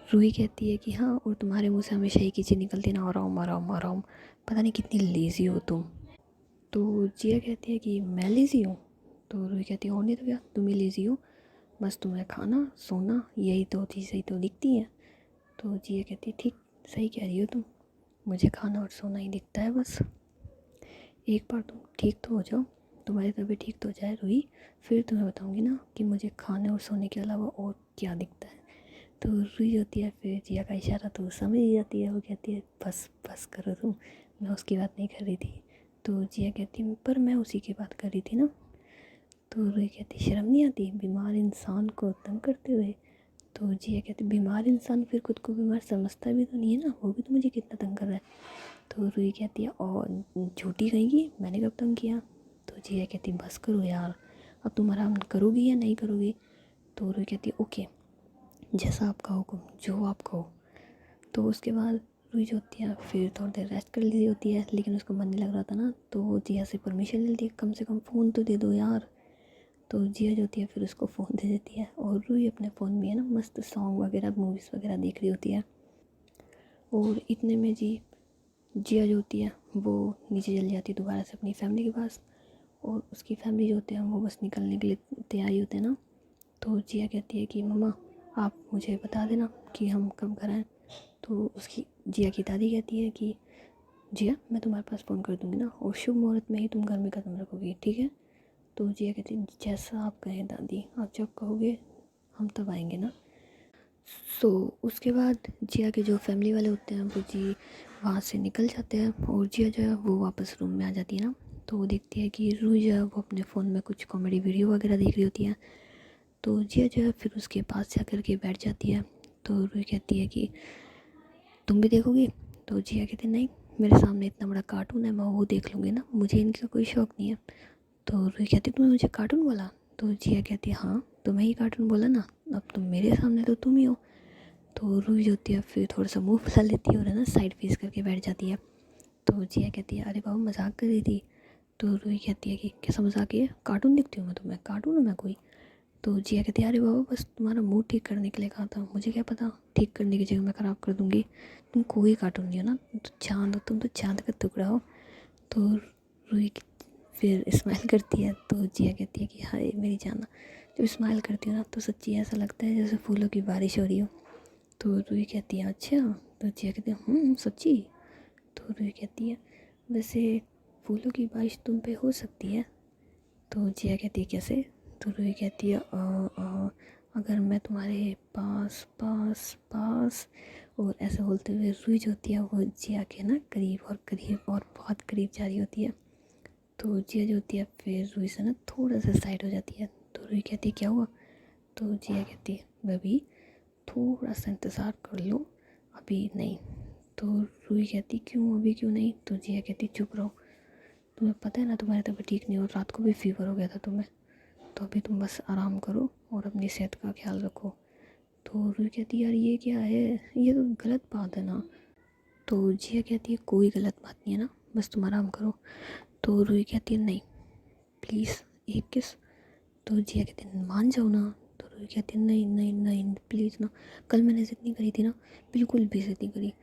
[SPEAKER 1] रूही कहती है कि हाँ और तुम्हारे मुँह से हमेशा एक ही चीज़ निकलती है ना, आराम आराम आराम, पता नहीं कितनी लेज़ी हो तुम। तो जिया कहती है कि मैं लेज़ी हूँ। तो रूही कहती है और नहीं तो क्या, तुम ही लेज़ी हो, बस तुम्हें खाना सोना यही दो चीज़ें तो दिखती हैं। तो जिया कहती है ठीक सही कह रही हो तुम, मुझे खाना और सोना ही दिखता है बस। एक बार तुम ठीक तो हो जाओ, तुम्हारी तबीयत ठीक तो हो जाए रूही, फिर तुम्हें बताऊँगी ना कि मुझे खाने और सोने के अलावा और क्या दिखता है। तो रूही होती है फिर जिया का इशारा तो समझ ही जाती है, वो कहती है बस बस करो तुम, मैं उसकी बात नहीं कर रही थी। तो जिया कहती है पर मैं उसी की बात कर रही थी ना। तो रूही कहती शर्म नहीं आती बीमार इंसान को तंग करते हुए। तो जिया कहती बीमार इंसान फिर खुद को बीमार समझता भी तो नहीं है ना, वो भी तो मुझे कितना तंग कर रहा है। तो रूही कहती है और झूठी कहेंगी मैंने कब तंग किया। तो जिया कहती बस करो यार, अब तुम आराम करोगी या नहीं करोगी। तो रूही कहती ओके जैसा आपका हुक्म, जो आप कहो। तो उसके बाद रूही जो होती है फिर थोड़ी देर रेस्ट कर ली होती है, लेकिन उसको मन नहीं लग रहा था ना, तो वो जिया से परमिशन ले लेती है कम से कम फ़ोन तो दे दो यार। तो जिया जो होती है फिर उसको फ़ोन दे देती है और रूही अपने फ़ोन में है ना मस्त सॉन्ग वगैरह मूवीज़ वगैरह देख रही होती है। और इतने में जिया जो होती है वो नीचे चली जाती है दोबारा से अपनी फैमिली के पास, और उसकी फैमिली जो होते हैं वो बस निकलने के लिए तैयारी होते हैं ना। तो जिया कहती है कि मम्मा आप मुझे बता देना कि हम कब घर आएँ। तो उसकी जिया की दादी कहती है कि जिया मैं तुम्हारे पास फ़ोन कर दूँगी ना, और शुभ मुहूर्त में ही तुम घर में कदम रखोगी ठीक है। तो जिया कहती है जैसा आप कहें दादी, आप जब कहोगे हम तब आएंगे ना। सो उसके बाद जिया के जो फैमिली वाले होते हैं वो जी वहाँ से निकल जाते हैं, और जिया जो है वो वापस रूम में आ जाती है ना। तो वो देखती है कि रूही जो है वो अपने फ़ोन में कुछ कॉमेडी वीडियो वगैरह देख रही होती है। तो जिया जो है फिर उसके पास जा कर के बैठ जाती है। तो रूही कहती है कि तुम भी देखोगी। तो जिया कहती है नहीं, मेरे सामने इतना बड़ा कार्टून है मैं वो देख लूँगी ना, मुझे इनका कोई शौक़ नहीं है। तो रूही कहती तुमने मुझे कार्टून बोला। तो जिया कहती है हाँ तुम्हें ही कार्टून बोला ना, अब तुम मेरे सामने तो तुम ही हो। तो रूही जो होती है फिर थोड़ा सा मुंह फुला लेती है और है ना साइड फेस करके बैठ जाती है। तो जिया कहती है अरे बाबू मजाक कर रही थी। तो रूही कहती है कि कैसा मजाक है, कार्टून दिखती हूँ मैं तुम्हें, कार्टून हूँ मैं कोई। तो जिया कहती है अरे बाबा बस तुम्हारा मूड ठीक करने के लिए कहा था, मुझे क्या पता ठीक करने की जगह मैं ख़राब कर दूँगी। तुम कोई कार्टून नहीं हो ना, तुम तो चाँद हो, तुम तो चाँद का टुकड़ा हो। तो रूही फिर स्माइल करती है। तो जिया कहती है कि हाय मेरी जाना, जब स्माइल करती हो ना तो सच्ची ऐसा लगता है जैसे फूलों की बारिश हो रही हो। तो रूही कहती है अच्छा। तो जिया कहती है सच्ची। तो रूही कहती है वैसे फूलों की बारिश तुम पे हो सकती है। तो जिया कहती है कैसे। तो रूही कहती है अगर मैं तुम्हारे पास पास पास, और ऐसे बोलते हुए रूही जो होती है वो जिया के ना करीब और बहुत करीब जा रही होती है। तो जिया जो होती है फिर रूही से ना थोड़ा सा साइड हो जाती है। तो रूही कहती है क्या हुआ। तो जिया कहती है बेबी थोड़ा सा इंतज़ार कर लो, अभी नहीं। तो रूही कहती क्यों अभी क्यों नहीं। तो जिया कहती चुप रहो, तुम्हें पता है ना तुम्हारी तबीयत ठीक नहीं, और रात को भी फीवर हो गया था तुम्हें, तो अभी तुम बस आराम करो और अपनी सेहत का ख्याल रखो। तो रूही कहती यार ये क्या है, ये तो गलत बात है ना। तो जिया कहती है कोई गलत बात नहीं है ना, बस तुम आराम करो। तो रूही कहती है नहीं प्लीज़ एक किस। तो जिया कहती है मान जाओ ना। तो रूही कहती है नहीं नहीं नहीं प्लीज़ ना, कल मैंने जिद नहीं करी थी ना, बिल्कुल भी जिद नहीं करी,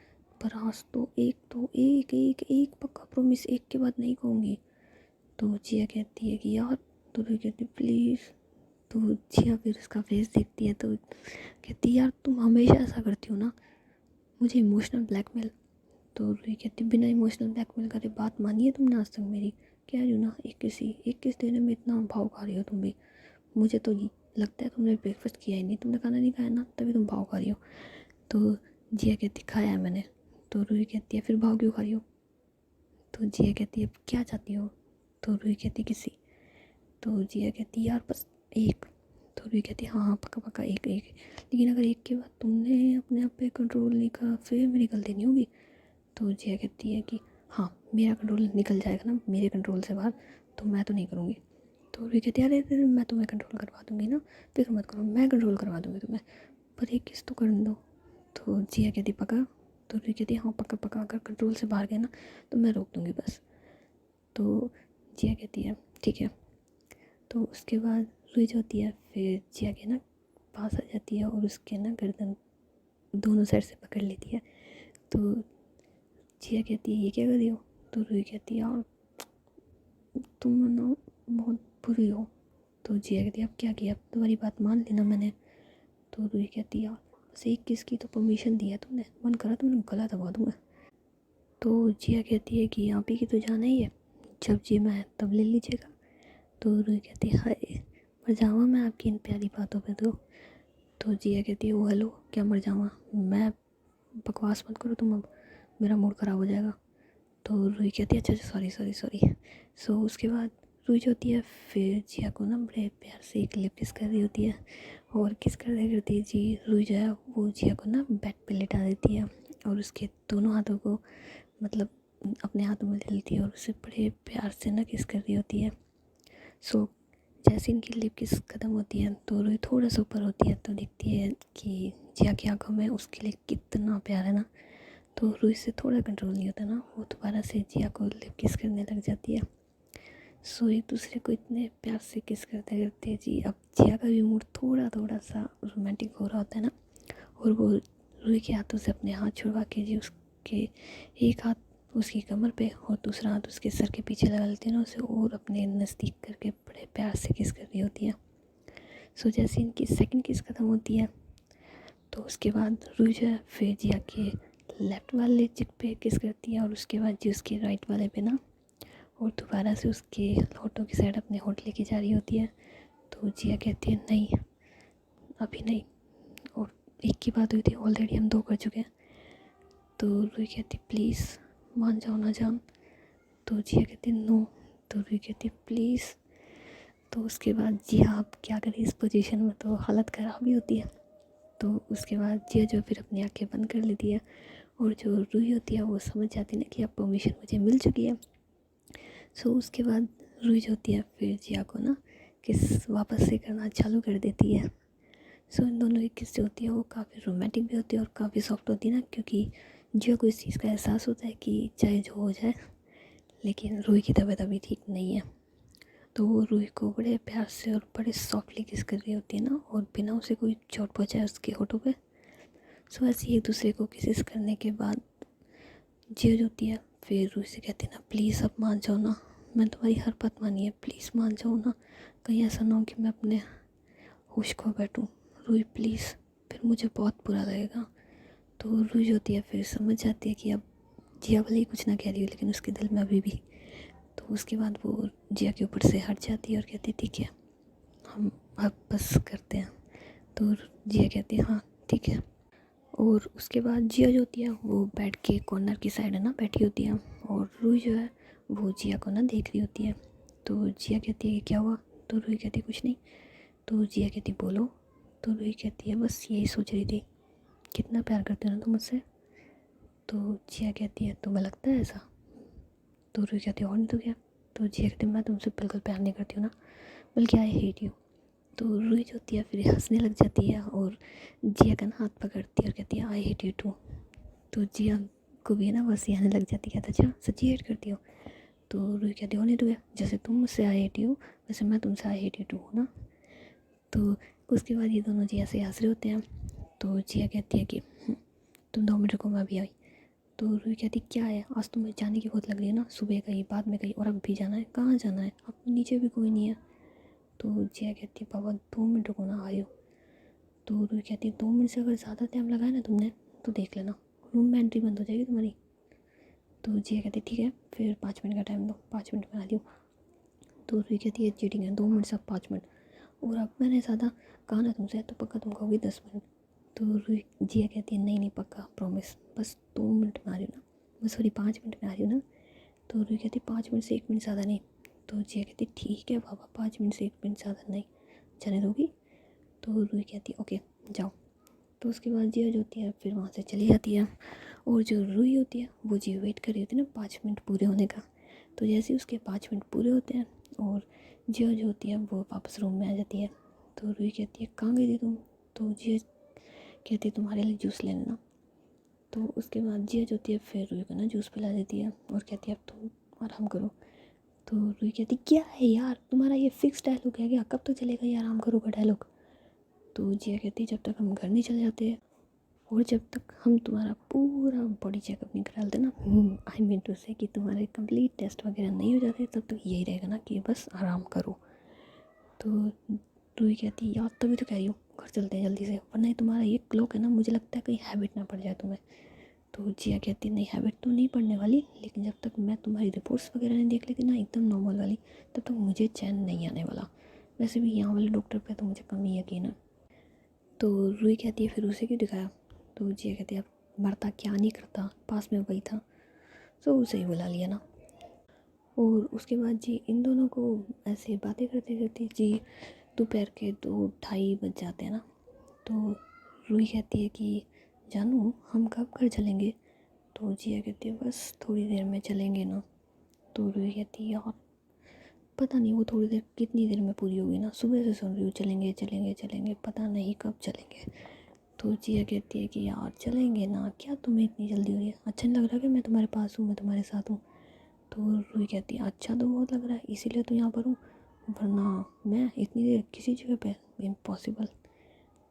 [SPEAKER 1] पर आज तो एक एक एक पक्का प्रॉमिस, एक के बाद नहीं कहूँगी। तो जिया कहती है कि यार। तो रूही कहती है प्लीज़। तो जिया फिर उसका फेस देखती है तो कहती है यार तुम हमेशा ऐसा करती हो ना, मुझे इमोशनल ब्लैकमेल। तो रूही कहती बिना इमोशनल ब्लैकमेल करे बात मानी है तुमने आज तक मेरी, कह रही हो ना 21 देने में इतना भाव खा रही हो तुम भी, मुझे तो लगता है तुमने ब्रेकफास्ट किया ही नहीं, तुमने खाना नहीं खाया ना तभी तुम भाव खा रही हो। तो जिया कहती खाया है मैंने। तो रूही कहती है फिर भाव क्यों खा रही हो। तो जिया कहती है क्या चाहती हो। तो रूही कहती किसी। तो जिया कहती यार बस एक। तो रूही कहती हाँ हाँ पक्का पक्का एक एक, लेकिन अगर एक के बाद तुमने अपने आप पे कंट्रोल नहीं करा फिर मेरी गलती नहीं होगी। तो जिया कहती है कि हाँ मेरा कंट्रोल निकल जाएगा ना मेरे कंट्रोल से बाहर, तो मैं तो नहीं करूँगी। तो रूही कहती है अरे अरे मैं तुम्हें कंट्रोल करवा दूँगी ना, फिक्र मत करो मैं कंट्रोल करवा दूँगी तुम्हें, पर एक किस तो करने दो। तो जिया कहती पक्का? तो रूही कहती हाँ पक्का पक्का, अगर कंट्रोल से बाहर गए ना तो मैं रोक दूँगी बस। तो जिया कहती है ठीक है। तो उसके बाद रूही जो होती है फिर जिया के ना पास आ जाती है और उसके ना गर्दन दोनों साइड से पकड़ लेती है। तो जिया कहती है ये क्या कर रही हो? तो रूही कहती है यार तुम ना बहुत बुरी हो। तो जिया कहती है अब क्या किया, अब तुम्हारी बात मान लेना मैंने। तो रूही कहती है यार बस एक किस की तो परमिशन दी है तुमने, मन करा तुमने गला दबा दूँगा। तो जिया कहती है कि यहाँ पे की तो जाना ही है, जब जी मैं तब ले लीजिएगा। तो रूही कहती है हाय मर जावा मैं आपकी इन प्यारी बातों पे। तो जिया कहती है वो हेलो क्या मर जावा, मैं बकवास मत करो तुम, अब मेरा मूड ख़राब हो जाएगा। तो रूही कहती है अच्छा अच्छा सॉरी सॉरी सॉरी। सो उसके बाद रूही जो होती है फिर जिया को ना बड़े प्यार से एक लिप किस कर रही होती है, और किस करते करते जी रूही जो है वो जिया को ना बेड पे लेटा देती है और उसके दोनों हाथों को मतलब अपने हाथों में ले लेती है और उसे बड़े प्यार से ना किस कर रही होती है। सो जैसे इनकी लिप किस ख़त्म होती है तो रूही थोड़ा सा ऊपर होती है तो देखती है कि जिया की आंखों में उसके लिए कितना प्यार है ना। तो रूही से थोड़ा कंट्रोल नहीं होता ना, वो दोबारा से जिया को लिप किस करने लग जाती है। सो एक दूसरे को इतने प्यार से किस करते करते जी अब जिया का भी मूड थोड़ा थोड़ा सा रोमांटिक हो रहा होता है ना, और वो रूही के हाथों से अपने हाथ छुड़वा के जी उसके एक हाथ उसकी कमर पे और दूसरा हाथ उसके सर के पीछे लगा लेती है ना, उसे और अपने नज़दीक करके बड़े प्यार से किस कर रही होती है। सो जैसे इनकी सेकंड किस ख़त्म होती है तो उसके बाद रूही जो है फिर जिया के लेफ़्ट वाले चिक पे किस करती है और उसके बाद जी उसके राइट वाले पे ना, और दोबारा से उसके होठों की साइड अपने होठ लेके जा रही होती है। तो जिया कहती है नहीं अभी नहीं, और एक की बात हुई थी ऑलरेडी हम दो कर चुके हैं। तो रूही कहती प्लीज़ मान जाओ ना जान। तो जिया कहती नो। तो रूही कहती प्लीज़। तो उसके बाद जिया आप क्या करें इस पोजीशन में, तो हालत ख़राब ही होती है। तो उसके बाद जिया जो फिर अपनी आंखें बंद कर लेती है, और जो रूही होती है वो समझ जाती है ना कि अब परमिशन मुझे मिल चुकी है। सो उसके बाद रूही जो होती है फिर जिया को ना किस वापस से करना चालू कर देती है। सो इन दोनों की किस जो होती है वो काफ़ी रोमांटिक भी होती है और काफ़ी सॉफ्ट होती है ना, क्योंकि जिया को इस चीज़ का एहसास होता है कि चाहे जो हो जाए लेकिन रूही की तबीयत अभी ठीक नहीं है। तो वो रूही को बड़े प्यार से और बड़े सॉफ्टली किस कर रही होती है ना, और बिना उसे कोई चोट पहुँचाए उसके होठों पे। सो ऐसे ही एक दूसरे को किसिस करने के बाद जिया जो होती है फिर रूही से कहती है ना प्लीज़ अब मान जाओ ना, मैं तुम्हारी हर बात मानी है, प्लीज़ मान जाओ ना, कहीं ऐसा ना हो कि मैं अपने होश खो बैठूँ, रूही प्लीज़, फिर मुझे बहुत बुरा लगेगा। तो रूही जो होती है फिर समझ जाती है कि अब जिया भले ही कुछ ना कह रही हो लेकिन उसके दिल में अभी भी। तो उसके बाद वो जिया के ऊपर से हट जाती है और कहती है ठीक है हम अब बस करते हैं। तो जिया कहती है हाँ ठीक है। और उसके बाद जिया जो होती है वो बेड के कॉर्नर की साइड है ना बैठी होती है, और रूही जो है वो जिया को ना देख रही होती है। तो जिया कहती है कि क्या हुआ? तो रूही कहती है कुछ नहीं। तो जिया कहती बोलो। तो रूही कहती है बस यही सोच रही थी कितना प्यार करते हो ना तुम मुझसे। तो जिया कहती है तुम्हें लगता है ऐसा? तो रूही कहती है और नहीं तो क्या। तो जिया कहती है मैं तुमसे बिल्कुल प्यार नहीं करती हूँ ना, बल्कि आई हेट यू। तो रूही जो होती है फिर हंसने लग जाती है और जिया का ना हाथ पकड़ती है और कहती है आई हेट यू टू। तो जिया को भी ना बस आने लग जाती है, अच्छा सच्ची हेट करती हो? तो रूही कहती हो नहीं तो क्या, जैसे तुम मुझसे आई हेट यू वैसे मैं तुमसे आई हेट यू टू हूँ ना। तो उसके बाद ये दोनों जिया से हंस रहे होते हैं। तो जिया कहती है कि तुम 2 मिनट रुको मैं अभी आई। तो रूही कहती क्या है आज तुम्हें जाने की बहुत लग रही है ना, सुबह गई बाद में गई और अब भी जाना है, कहाँ जाना है, अब नीचे भी कोई नहीं है। तो जिया कहती है बाबा 2 मिनट रुको ना आ रही हो। तो रूही कहती है 2 मिनट से अगर ज़्यादा टाइम लगाया ना तुमने तो देख लेना रूम में एंट्री बंद हो जाएगी तुम्हारी। तो जिया कहती ठीक है फिर 5 मिनट का टाइम दो, 5 मिनट में आ रही हूँ। तो रूही कहती है चीटिंग है, 2 मिनट से अब 5 मिनट, और अब मैंने ज़्यादा कहा ना तुमसे तो पक्का तुम कहोगी 10 मिनट। तो रूही जिया कहती है नहीं नहीं पक्का प्रॉमिस बस 2 मिनट में आ रही हूँ ना, बस सॉरी 5 मिनट में आ रही हूँ ना। तो रूही कहती 5 मिनट से 1 मिनट ज़्यादा नहीं। तो जिया कहती ठीक है बाबा 5 मिनट से 1 मिनट ज़्यादा नहीं, जाने दोगी? तो रूही कहती ओके जाओ। तो उसके बाद जिया जो होती है फिर वहाँ से चली जाती है, और जो रूही होती है वो जी वेट कर रही होती है ना 5 मिनट पूरे होने का। तो जैसे ही उसके 5 मिनट पूरे होते हैं और जिया जो होती है वो वापस रूम में आ जाती है। तो रूही कहती है कहाँ गई थी तुम? तो जिया कहती तुम्हारे लिए जूस ले लेना। तो उसके बाद जिया जो होती है फिर रूही को ना जूस पिला देती है और कहती है अब तुम आराम करो। तो रूही कहती क्या है यार तुम्हारा ये फिक्स डायलॉग है क्या, कब तक चलेगा ये आराम करो का डायलॉग। तो जिया कहती जब तक हम घर नहीं चले जाते और जब तक हम तुम्हारा पूरा बॉडी चेकअप नहीं करा लेते ना, आई मीन टू से कि तुम्हारे कंप्लीट टेस्ट वगैरह नहीं हो जाते, तब तक यही रहेगा ना कि बस आराम करो। तो रूही कहती है यार तभी तो कह रही हूँ घर चलते हैं जल्दी से, वरना ये तुम्हारा ये क्लॉक है ना मुझे लगता है कहीं हैबिट ना पड़ जाए तुम्हें। तो जिया कहती नहीं हैबिट तो नहीं पड़ने वाली, लेकिन जब तक मैं तुम्हारी रिपोर्ट्स वगैरह नहीं देख लेती ना एकदम नॉर्मल वाली, तब तक मुझे चैन नहीं आने वाला। वैसे भी यहाँ वाले डॉक्टर पे तो मुझे कम ही यकीन है। तो रूही कहती है फिर उसे क्यों दिखाया। तो जिया कहती है अब मरता क्या नहीं करता, पास में वही था तो उसे ही बुला लिया ना। और उसके बाद जी इन दोनों को ऐसे बातें करते करते जी दोपहर के 2-2:30 बज जाते हैं ना। तो रूही कहती है कि जानू हम कब घर चलेंगे। तो जिया कहती है बस थोड़ी देर में चलेंगे ना। तो रूही कहती है यार पता नहीं वो थोड़ी देर कितनी देर में पूरी होगी ना, सुबह से सुन रही हूँ चलेंगे चलेंगे चलेंगे, पता नहीं कब चलेंगे। तो जिया कहती है कि यार चलेंगे ना, क्या तुम्हें इतनी जल्दी हो रही है, अच्छा नहीं लग रहा कि मैं तुम्हारे पास हूँ, मैं तुम्हारे साथ हूँ। तो रूही कहती है अच्छा तो बहुत लग रहा है इसीलिए तो यहाँ पर हूँ, वरना मैं इतनी देर किसी जगह पे इम्पॉसिबल।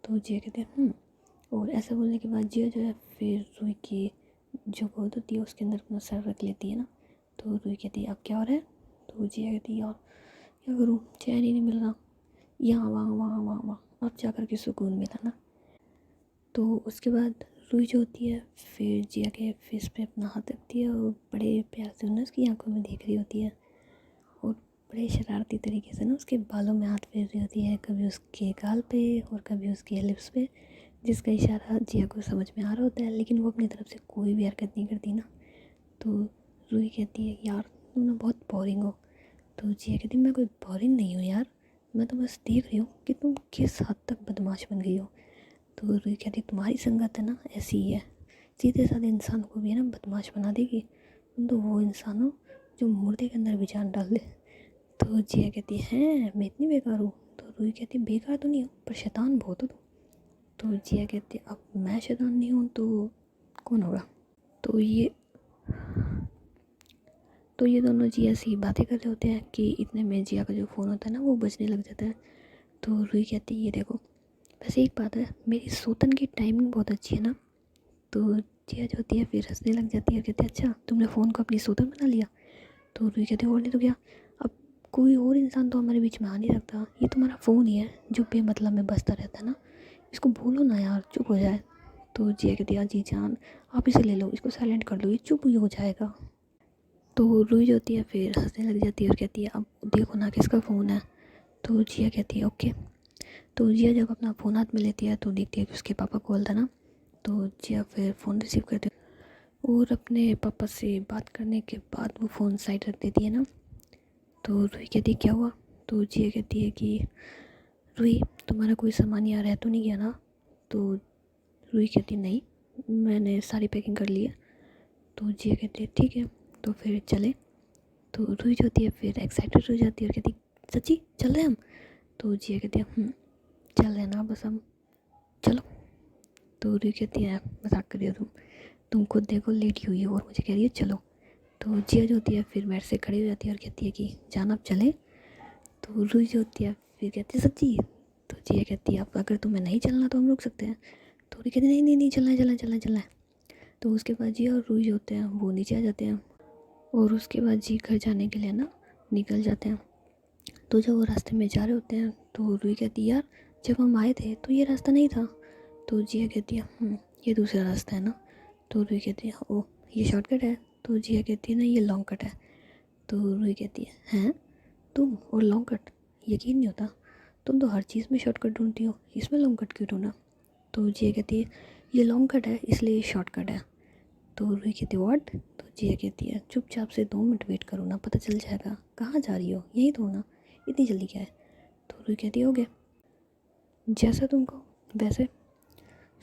[SPEAKER 1] तो जिया कहते हैं और ऐसा बोलने के बाद जिया जो है फिर रूही की जो गोद होती है उसके अंदर अपना सर रख लेती है ना। तो रूही कहती है अब क्या हो रहा है। तो जिया कहती है यार क्या करूँ चैन ही नहीं मिल रहा, यहाँ वहाँ वहाँ वहाँ वहाँ, अब जा कर के सुकून मिला ना। तो उसके बाद रूही जो होती है फिर जिया के फेस पे अपना हाथ रखती है और बड़े प्यार से उन्हें उसकी आंखों में देख रही होती है और बड़े शरारती तरीके से ना उसके बालों में हाथ फेर रही होती है, कभी उसके गाल पे और कभी उसके लिप्स पे, जिसका इशारा जिया को समझ में आ रहा होता है, लेकिन वो अपनी तरफ से कोई भी हरकत नहीं करती ना। तो रूही कहती है यार तुम ना बहुत बोरिंग हो। तो जिया कहती मैं कोई बोरिंग नहीं हूँ यार, मैं तो बस देख रही हूँ कि तुम किस हद तक बदमाश बन गई हो। तो रूही कहती तुम्हारी संगत है ना ऐसी ही है, सीधे साधे इंसान को भी है ना बदमाश बना देगी, तुम तो वो इंसान हो जो मुर्दे के अंदर भी जान डाल दे। तो जिया कहती है मैं इतनी बेकार हूँ। तो रूही कहती बेकार तो नहीं हो पर शैतान बहुत हो तुम। तो जिया कहती अब मैं शैतान नहीं हूँ तो कौन होगा। तो ये दोनों जी ऐसी बातें कर रहे होते हैं कि इतने में जिया का जो फ़ोन होता है ना वो बजने लग जाता है। तो रूही कहती है ये देखो वैसे एक बात है मेरी सोतन की टाइमिंग बहुत अच्छी है ना। तो जिया जो होती है फिर हंसने लग जाती है, कहती है अच्छा तुमने फ़ोन को अपनी सोतन बना लिया। तो रूही कहती है और नहीं तो क्या, अब कोई और इंसान तो हमारे बीच में आ नहीं सकता, ये तुम्हारा फ़ोन ही है जो बेमतलब में बजता रहता है ना, इसको भूलो ना यार चुप हो जाए। तो जिया कहती है जी जान आप इसे ले लो, इसको साइलेंट कर लो, ये चुप ही हो जाएगा। तो रूही जो होती है फिर हंसने लग जाती है और कहती है अब देखो ना किसका फ़ोन है। तो जिया कहती है ओके। तो जिया जब अपना फ़ोन हाथ में लेती है तो देखती है कि उसके पापा कॉल था ना। तो जिया फिर फ़ोन रिसीव करती है और अपने पापा से बात करने के बाद वो फ़ोन साइड रख देती है ना। तो रूही कहती है क्या हुआ। तो जिया कहती है कि रूही तुम्हारा कोई सामान यहाँ रह तो नहीं गया ना। तो रूही कहती नहीं मैंने सारी पैकिंग कर ली है। तो जिया कहती है ठीक है तो फिर चले। तो रूही जो होती है फिर एक्साइटेड हो जाती है और कहती सच्ची चल रहे हम। तो जिया कहती है चल रहे ना बस हम चलो। तो रूही कहती है मजाक कर रही हो तुम खुद देखो लेटी हुई हो और मुझे कह रही है चलो। तो जिया जो होती है फिर बेड से खड़ी हो जाती है और कहती है कि जान आप चले। तो रूही जो होती है फिर कहती है सच्ची। तो जिया कहती है अब अगर तुम्हें नहीं चलना तो हम रुक सकते हैं। तो रूही कहती है नहीं नहीं नहीं चलना है चलना है चलना है चलना है। तो उसके बाद जिया और रूही जो होते हैं वो नीचे आ जाते हैं और उसके बाद जी घर जाने के लिए ना निकल जाते हैं। तो जब वो रास्ते में जा रहे होते हैं तो रूही कहती है यार जब हम आए थे तो ये रास्ता नहीं था। तो जिया कहती है ये दूसरा रास्ता है ना। तो रूही कहती है ओ ये शॉर्टकट है। तो जिया कहती है ना ये लॉन्ग कट है। तो रूही कहती है हैं तुम और लॉन्ग कट, यकीन नहीं होता तुम तो हर चीज़ में शॉर्टकट ढूंढती हो, इसमें लॉन्ग कट क्यों ढूंढा। तो जिया कहती है ये लॉन्ग कट है इसलिए ये शॉर्टकट है। तो रूही कहती है व्हाट। तो जिया कहती है चुपचाप से 2 मिनट वेट करो ना पता चल जाएगा, कहाँ जा रही हो यही तो ना, इतनी जल्दी क्या है। तो रूही कहती है हो गया जैसा तुमको वैसे।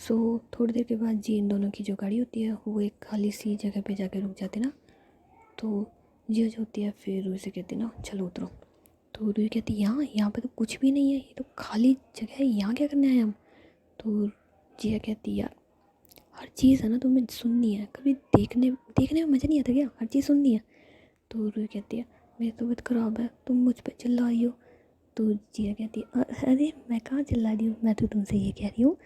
[SPEAKER 1] थोड़ी देर के बाद जी इन दोनों की जो गाड़ी होती है वो एक खाली सी जगह पे जाके रुक जाती ना। तो जिया जो होती है फिर रूही से कहती ना चलो उतरो। तो रूही कहती यहाँ यहाँ पे तो कुछ भी नहीं है, ये तो खाली जगह है, यहाँ क्या करने आए हम। तो जिया कहती यार हर चीज़ है ना तुम्हें सुननी है, कभी देखने देखने में मज़ा नहीं आता क्या, हर चीज़ सुननी है। तो रूही कहती है मेरी तबीयत ख़राब है, तुम मुझ पर चिल्ला रही हो। तो जिया कहती है अरे मैं कहाँ चिल्ला रही हूँ, मैं तो तुमसे ये कह रही हूँ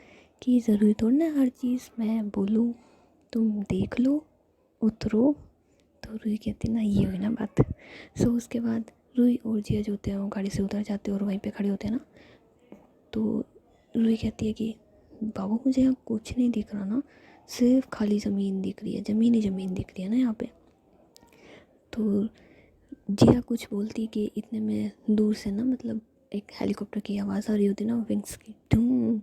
[SPEAKER 1] कि ज़रूरी थोड़ा ना हर चीज़ मैं बोलूँ, तुम देख लो उतरो। तो रूही कहती ना ये हुई ना बात। सो उसके बाद रूही और जिया जो होते हैं वो गाड़ी से उतर जाते हैं और वहीं पे खड़े होते हैं ना। तो रूही कहती है कि बाबू मुझे यहाँ कुछ नहीं दिख रहा ना, सिर्फ खाली ज़मीन दिख रही है, ज़मीन ही ज़मीन दिख रही है ना यहाँ पे। तो जिया कुछ बोलती कि इतने में दूर से ना मतलब एक हेलीकॉप्टर की आवाज़ आ रही होती ना, विंग्स की धूम।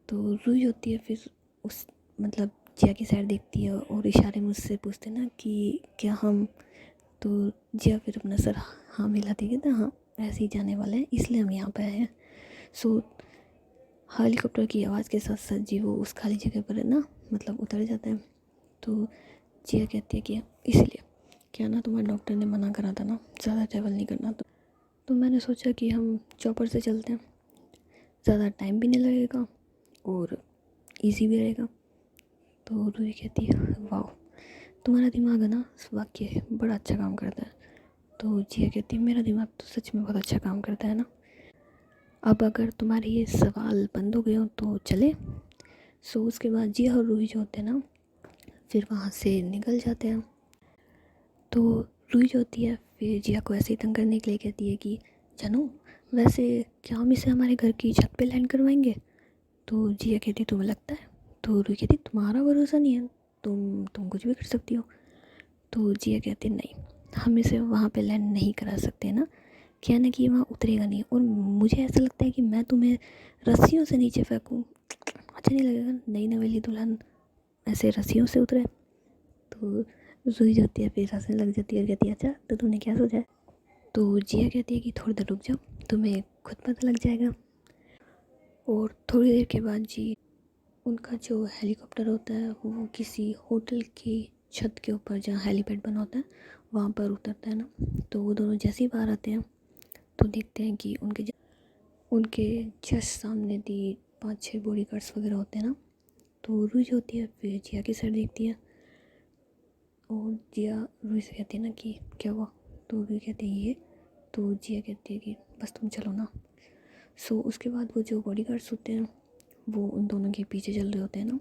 [SPEAKER 1] तो रूही होती है फिर उस मतलब जिया की साइड देखती है और इशारे में उससे पूछते ना कि क्या हम। तो जिया फिर अपना सर हाँ मिलाती है कि हाँ ऐसे ही जाने वाले हैं, इसलिए हम यहाँ पे आए हैं। सो हेलीकॉप्टर की आवाज़ के साथ साथ जी वो उस खाली जगह पर ना मतलब उतर जाता है। तो जिया कहती है कि इसलिए क्या ना तुम्हारे डॉक्टर ने मना करा था ना ज़्यादा ट्रैवल नहीं करना, तो मैंने सोचा कि हम चॉपर से चलते हैं, ज़्यादा टाइम भी नहीं लगेगा और इजी भी रहेगा। तो रूही कहती है वाह तुम्हारा दिमाग है ना वाकई बड़ा अच्छा काम करता है। तो जिया कहती है मेरा दिमाग तो सच में बहुत अच्छा काम करता है ना। अब अगर तुम्हारे ये सवाल बंद हो गए हो तो चले। सो उसके बाद जिया और रूही जो होते हैं ना फिर वहाँ से निकल जाते हैं। तो रूही जो होती है फिर जिया को ऐसे ही तंग करने के लिए कहती है कि जानू वैसे क्या हम इसे हमारे घर की छत पे लैंड करवाएंगे। तो जिया कहती तुम्हें लगता है। तो रूही कहती तुम्हारा भरोसा नहीं है, तुम कुछ भी कर सकती हो। तो जिया कहती नहीं हम इसे वहाँ पे लैंड नहीं करा सकते ना, क्या ना कि वहाँ उतरेगा नहीं, और मुझे ऐसा लगता है कि मैं तुम्हें रस्सियों से नीचे फेंकूँ अच्छा नहीं लगेगा, नई नवेली दुल्हन ऐसे रस्सियों से उतरे। तो रूही जाती है फिर हंसने लग जाती है और कहती है अच्छा तो तुमने क्या सोचा है। तो जिया कहती है कि थोड़ी देर रुक जाओ तुम्हें खुद पता लग जाएगा। और थोड़ी देर के बाद जी उनका जो हेलीकॉप्टर होता है वो किसी होटल की छत के ऊपर जहाँ हेलीपैड बना होता है वहाँ पर उतरता है ना। तो वो दोनों जैसे ही बाहर आते हैं तो देखते हैं कि उनके जस्ट सामने दी 5-6 बॉडी गार्ड्स वगैरह होते हैं ना। तो रूही जो होती है फिर जिया की साइड देखती है और जिया रूही से कहती है ना कि क्या हुआ। तो रूही कहती है ये। तो जिया कहती है कि बस तुम चलो ना। सो उसके बाद वो जो बॉडी गार्ड्स होते हैं वो उन दोनों के पीछे चल रहे होते हैं ना।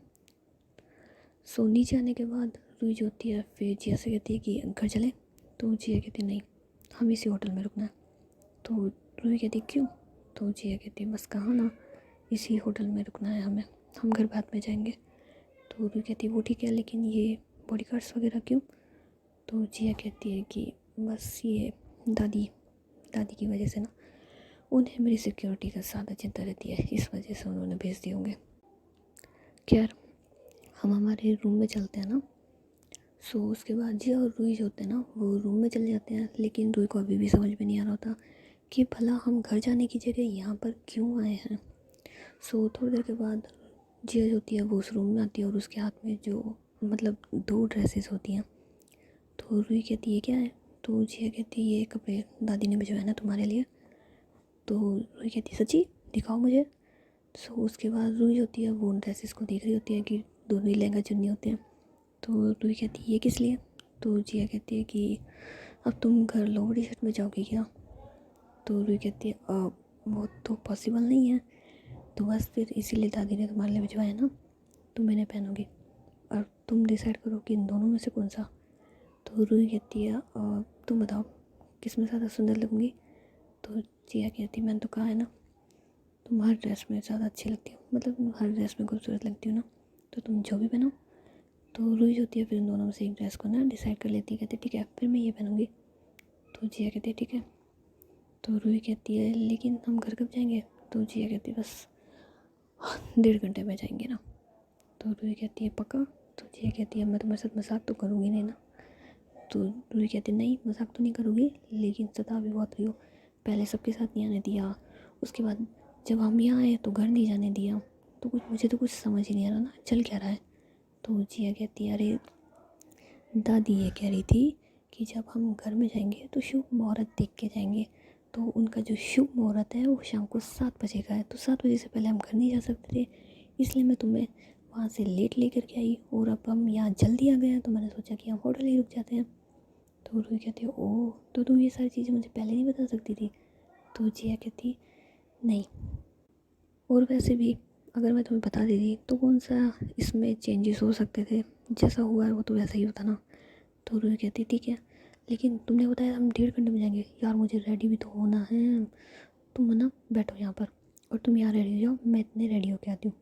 [SPEAKER 1] सो नीचे आने के बाद रूही जो होती है फिर जिया से कहती है कि घर चले। तो जिया कहती है नहीं हम इसी होटल में रुकना है। तो रूही कहती क्यों। तो जिया कहती है बस कहाँ ना इसी होटल में रुकना है हमें, हम घर बाद में जाएंगे। तो रूही कहती है वो ठीक है लेकिन ये बॉडीगार्ड्स वगैरह क्यों। तो जिया कहती है कि बस ये दादी दादी की वजह से ना उन्हें मेरी सिक्योरिटी का ज़्यादा चिंता रहती है, इस वजह से उन्होंने भेज दिए होंगे। खैर हम हमारे रूम में चलते हैं ना। सो उसके बाद जिया और रूही जो होते हैं ना वो रूम में चले जाते हैं, लेकिन रूही को अभी भी समझ में नहीं आ रहा होता कि भला हम घर जाने की जगह यहाँ पर क्यों आए हैं। सो थोड़ी देर के बाद जिया जो होती है वो उस रूम में आती है और उसके हाथ में जो मतलब 2 ड्रेसेस होती हैं। तो रूही कहती है क्या है। तो जिया कहती है ये कपड़े दादी ने भिजवाए ना तुम्हारे लिए। तो रूही कहती है सच्ची दिखाओ मुझे। सो उसके बाद रूही होती है वो उन ड्रेसेस को देख रही होती है कि दोनों ही लहंगा चुन्नी होते हैं। तो रूही कहती है ये किस लिए। तो जिया कहती है कि अब तुम घर लोअर टी शर्ट में जाओगी क्या। तो रूही कहती है वो तो पॉसिबल नहीं है, तो बस फिर इसीलिए दादी ने तुम्हारे लिए भिजवाया ना, तुम मैंने पहनोगी और तुम डिसाइड करो कि इन दोनों में से कौन सा। तो रूही कहती है तुम बताओ किस में ज़्यादा सुंदर लगूंगी। तो जिया कहती है मैंने तो कहा है ना तुम हर ड्रेस में ज़्यादा अच्छी लगती हो, मतलब तुम हर ड्रेस में खूबसूरत लगती हो ना, तो तुम जो भी पहनो। तो रूही होती है फिर इन दोनों में से एक ड्रेस को ना डिसाइड कर लेती है, कहती है ठीक है फिर मैं ये पहनूंगी। तो जिया कहती है ठीक है। तो रूही कहती है लेकिन हम घर कब जाएंगे। तो जिया कहती है बस 1.5 घंटे में जाएंगे ना। तो रूही कहती है पक्का। तो जिया कहती है मैं तुम्हारे साथ मजाक तो करूँगी नहीं ना। तो रूही कहती है नहीं मजाक तो नहीं करूँगी लेकिन सता भी बहुत रही हो, पहले सबके साथ नहीं आने दिया, उसके बाद जब हम यहाँ आए तो घर नहीं जाने दिया, तो कुछ मुझे तो कुछ समझ ही नहीं आ रहा ना चल क्या रहा है। तो जिया कहती है अरे दादी ये कह रही थी कि जब हम घर में जाएंगे तो शुभ मुहूर्त देख के जाएंगे, तो उनका जो शुभ मुहूर्त है वो शाम को 7 बजे का है, तो 7 बजे से पहले हम घर नहीं जा सकते थे, इसलिए मैं तुम्हें वहाँ से लेट लेकर के आई, और अब हम यहाँ जल्दी आ गए हैं तो मैंने सोचा कि हम होटल ही रुक जाते हैं। तो रूही कहती है ओह, तो तुम ये सारी चीज़ें मुझे पहले नहीं बता सकती थी? तो जिया कहती नहीं, और वैसे भी अगर मैं तुम्हें बता देती तो कौन सा इसमें चेंजेस हो सकते थे, जैसा हुआ है वो तो वैसा ही होता ना। तो रूही कहती ठीक है, लेकिन तुमने बताया हम 1.5 घंटे में जाएंगे। यार मुझे रेडी भी तो होना है, तुम ना बैठो यहाँ पर और तुम यहाँ रेडी हो जाओ, मैं इतने रेडी होके आती हूँ।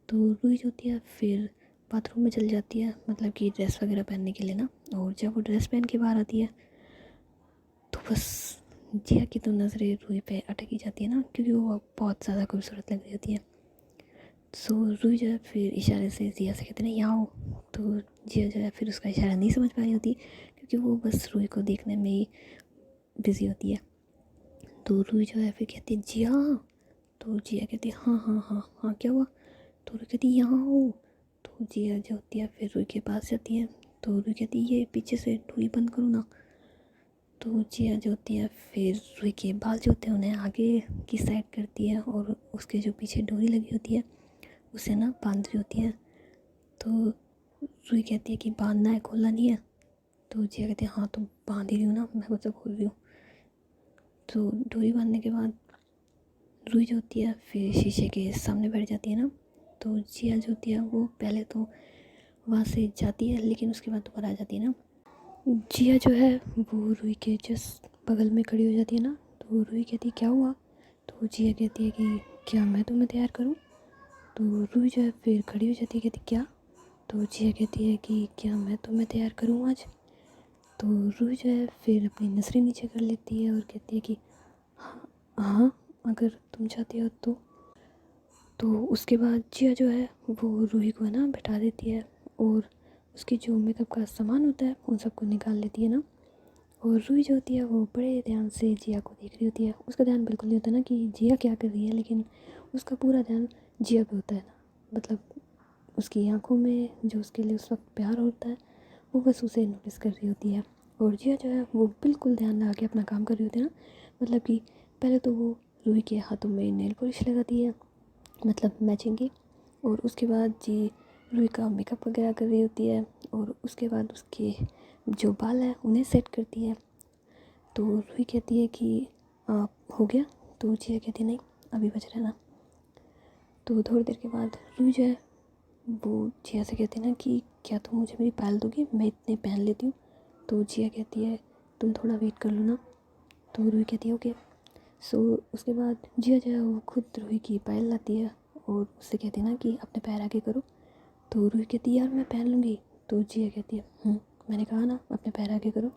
[SPEAKER 1] तो रूही जो होती है फिर बाथरूम में चल जाती है, मतलब कि ड्रेस वगैरह पहनने के लिए ना। और जब वो ड्रेस पहन के बाहर आती है तो बस जिया की तो नज़रें रूही पे अटक ही जाती है ना, क्योंकि वो बहुत ज़्यादा खूबसूरत लग रही होती है। सो रूही जो है फिर इशारे से जिया से कहते हैं यहाँ आओ। तो जिया जो है फिर उसका इशारा नहीं समझ पा रही होती, क्योंकि वो बस रूही को देखने में ही बिज़ी होती है। तो रूही जो है फिर कहती है जिया। तो जिया कहती है हाँ हाँ हाँ हाँ क्या हुआ? तो रूही कहती है यहाँ आओ। तो जिया जो होती है फिर रूही के पास जाती है। तो रूही कहती है ये पीछे से डोरी बंद करो ना। तो जिया जो होती है फिर रूही के बाल जो होते हैं उन्हें आगे की साइड करती है, और उसके जो पीछे डोरी लगी होती है उसे ना बांध रही होती है। तो रूही कहती है कि बांधना है, खोलना नहीं है। तो जिया कहती है हाँ तो बांध ही रही हूँ ना, मैं खुद से खोल रही हूँ। तो डोरी बांधने के बाद रूही जो होती है फिर शीशे के सामने बैठ जाती है ना। तो जिया जो होती है वो पहले तो वहाँ से जाती है, लेकिन उसके बाद दोबारा आ जाती है ना। जिया जो है वो रूही के जस्ट बगल में खड़ी हो जाती है ना। तो रूही कहती है क्या हुआ? तो जिया कहती है कि क्या मैं तुम्हें तैयार करूँ? तो रूही जो है फिर खड़ी हो जाती है, कहती क्या? तो जिया कहती है कि क्या मैं तुम्हें तैयार करूँ आज? तो रूही जो है फिर अपनी नज़रें नीचे कर लेती है और कहती है कि हाँ हाँ, अगर तुम चाहती हो तो। उसके बाद जिया जो है वो रूही को है ना बैठा देती है, और उसकी जो मेकअप का सामान होता है उन सबको निकाल लेती है ना। और रूही जो होती है वो बड़े ध्यान से जिया को देख रही होती है। उसका ध्यान बिल्कुल नहीं होता ना कि जिया क्या कर रही है, लेकिन उसका पूरा ध्यान जिया पे होता है ना। मतलब उसकी आंखों में जो उसके लिए उस वक्त प्यार होता है वो बस उसे नोटिस कर रही होती है। और जिया जो है वो बिल्कुल ध्यान लगा के अपना काम कर रही होती है ना। मतलब कि पहले तो वो रूही के हाथों में नेल पॉलिश लगाती है, मतलब मैचिंग की। और उसके बाद जी रूही का मेकअप वगैरह कर रही होती है, और उसके बाद उसके जो बाल हैं उन्हें सेट करती है। तो रूही कहती है कि हो गया? तो जिया कहती है नहीं, अभी बच रहा है ना। तो थोड़ी देर के बाद रूही जो है वो जिया से कहती है ना कि क्या तुम मुझे मेरी पायल दोगी, मैं इतने पहन लेती हूँ। तो जिया कहती है तुम थोड़ा वेट कर लो ना। तो रूही कहती है ओके। सो उसके बाद जिया जो है वो खुद रूही की पायल लाती है, और उससे कहती है ना कि अपने पैर आगे करो। तो रूही कहती है यार मैं पहन लूँगी। तो जिया कहती है मैंने कहा ना अपने पैर आगे करो।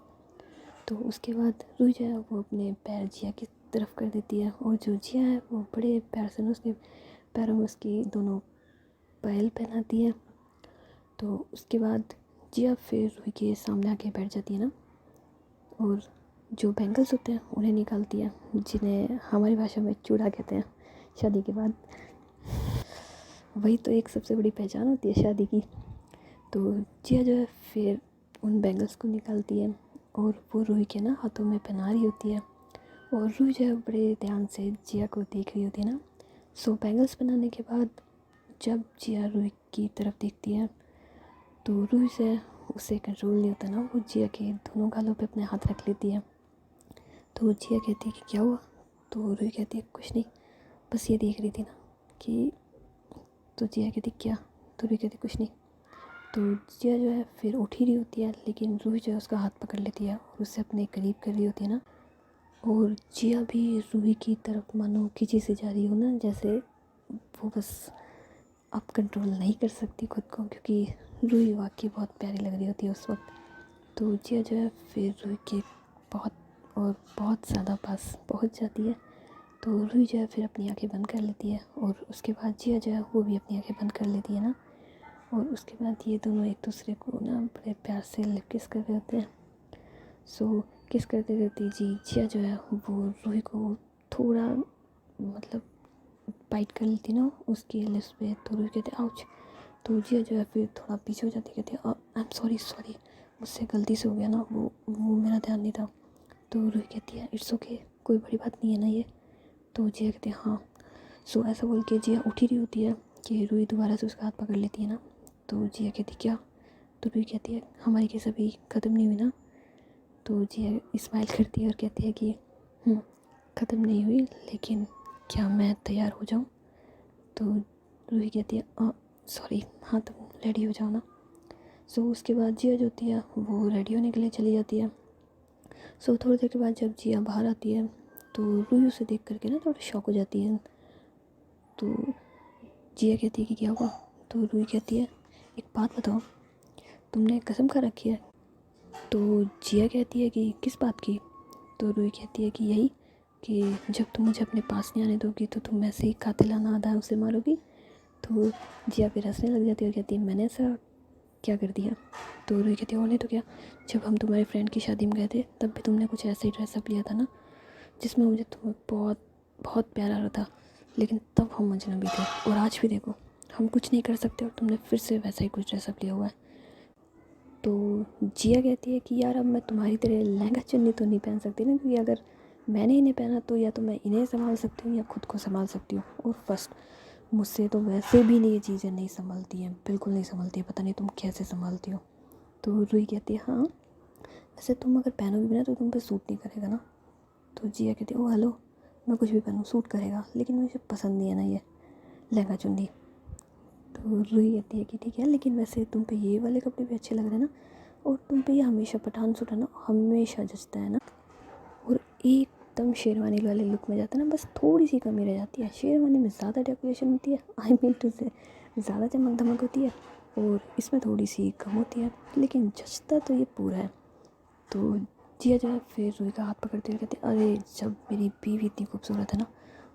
[SPEAKER 1] तो उसके बाद रूही जो है वो अपने पैर जिया की तरफ कर देती है, और जो जिया है वो बड़े प्यार से ना उसके पैरों में उसकी दोनों पायल पहनाती है। तो उसके बाद जिया फिर रूही के सामने आके बैठ जाती है ना, और जो बैंगल्स होते हैं उन्हें निकालती है, जिन्हें हमारी भाषा में चूड़ा कहते हैं शादी के बाद। वही तो एक सबसे बड़ी पहचान होती है शादी की। तो जिया जो है फिर उन बैंगल्स को निकालती है, और वो रूही के ना हाथों में पहना रही होती है। और रूही जो है बड़े ध्यान से जिया को देख रही होती है ना। सो बैंगल्स बनाने के बाद जब जिया रूही की तरफ देखती है तो रूही से उसे कंट्रोल नहीं होता ना, वो जिया के दोनों गालों पे अपने हाथ रख लेती है। तो जिया कहती है कि क्या हुआ? तो रूही कहती है कुछ नहीं, बस ये देख रही थी ना कि। तो जिया कहती क्या? तो रूही कहती कुछ नहीं। तो जिया जो है फिर उठ ही रही होती है, लेकिन रूही जो है उसका हाथ पकड़ लेती है और उससे अपने करीब कर रही होती है ना। और जिया भी रूही की तरफ मानो खींची से जा रही हो ना, जैसे वो बस अब कंट्रोल नहीं कर सकती खुद को, क्योंकि रूही वाकई बहुत प्यारी लग रही होती है उस वक्त। तो जिया जो है फिर रूही के बहुत और बहुत ज़्यादा पास पहुंच जाती है। तो रूही जो है फिर अपनी आंखें बंद कर लेती है, और उसके बाद जिया जो है वो भी अपनी आंखें बंद कर लेती है ना। और उसके बाद ये दोनों एक दूसरे को ना बड़े प्यार से लिप किस कर रहे होते हैं। सो किस करते करते जी जिया जो है वो रूही को थोड़ा मतलब बाइट कर लेती ना उसकी लिप्स पे। तो रूही कहते आउच। तो जिया जो है फिर थोड़ा पीछे हो जाती, कहती है आई एम सॉरी सॉरी, मुझसे गलती से हो गया ना, वो मेरा ध्यान नहीं था। तो रूही कहती है इट्स ओके, कोई बड़ी बात नहीं है ना ये। तो जिया कहती है हाँ। सो ऐसा बोल के जिया उठी रही होती है। कि रूही दोबारा से उसका हाथ पकड़ लेती है ना। तो जिया कहती क्या? तो रूही कहती है हमारी केस अभी ख़त्म नहीं हुई ना। तो जिया स्माइल करती है और कहती है कि ख़त्म नहीं हुई, लेकिन क्या मैं तैयार हो जाऊँ? तो रूही कहती है सॉरी, हाँ तुम रेडी हो जाओ ना। सो उसके बाद जिया जो होती है वो रेडी होने के लिए चली जाती है। सो थोड़ी देर के बाद जब जिया बाहर आती है तो रूही उसे देख करके ना थोड़ा शॉक हो जाती है। तो जिया कहती है कि क्या हुआ? तो रूही कहती है एक बात बताओ, तुमने कसम खा रखी है? तो जिया कहती है कि किस बात की? तो रूही कहती है कि यही कि जब तुम मुझे अपने पास नहीं आने दोगी तो तुम ऐसे ही कातिलाना आधा उसे मारोगी। तो जिया फिर हंसने लग जाती है और कहती है मैंने ऐसा क्या कर दिया? तो रूही कहती है और नहीं तो क्या, जब हम तुम्हारे फ्रेंड की शादी में गए थे तब भी तुमने कुछ ऐसा ही ड्रेसअप लिया था ना, जिसमें मुझे तुम्हें बहुत बहुत प्यार आ रहा था, लेकिन तब हम अजनबी थे। और आज भी देखो हम कुछ नहीं कर सकते और तुमने फिर से वैसा ही कुछ ड्रेसअप लिया हुआ है। तो जिया कहती है कि यार अब मैं तुम्हारी तरह लहंगा चुन्नी तो नहीं पहन सकती ना, क्योंकि अगर मैंने इन्हें पहना तो या तो मैं इन्हें संभाल सकती हूँ या खुद को संभाल सकती हूँ, और फर्स्ट मुझसे तो वैसे भी नहीं ये चीज़ें नहीं संभलती हैं, बिल्कुल नहीं संभलती है, पता नहीं तुम कैसे संभालती हो। तो रूही कहती है हाँ वैसे तुम अगर पहनोगी भी ना तो तुम पे सूट नहीं करेगा ना। तो जिया कहती है ओ हेलो, मैं कुछ भी पहनूँ सूट करेगा, लेकिन मुझे पसंद नहीं है ना ये लहंगा चुन्नी। तो रूही कहती है कि ठीक है, लेकिन वैसे तुम पे ये वाले कपड़े भी अच्छे लग रहे हैं ना, और तुम पे ये हमेशा पठान सूट है ना हमेशा जचता है ना, और एकदम शेरवानी वाले लुक में जाता है ना, बस थोड़ी सी कमी रह जाती है, शेरवानी में ज़्यादा डेकोरेशन होती है, आई मीन टू से ज़्यादा चमक धमक होती है, और इसमें थोड़ी सी कम होती है, लेकिन जचता तो ये पूरा है। तो जिया जो है फिर रूही का हाथ पकड़ते हुए कहती है अरे जब मेरी बीवी इतनी खूबसूरत है ना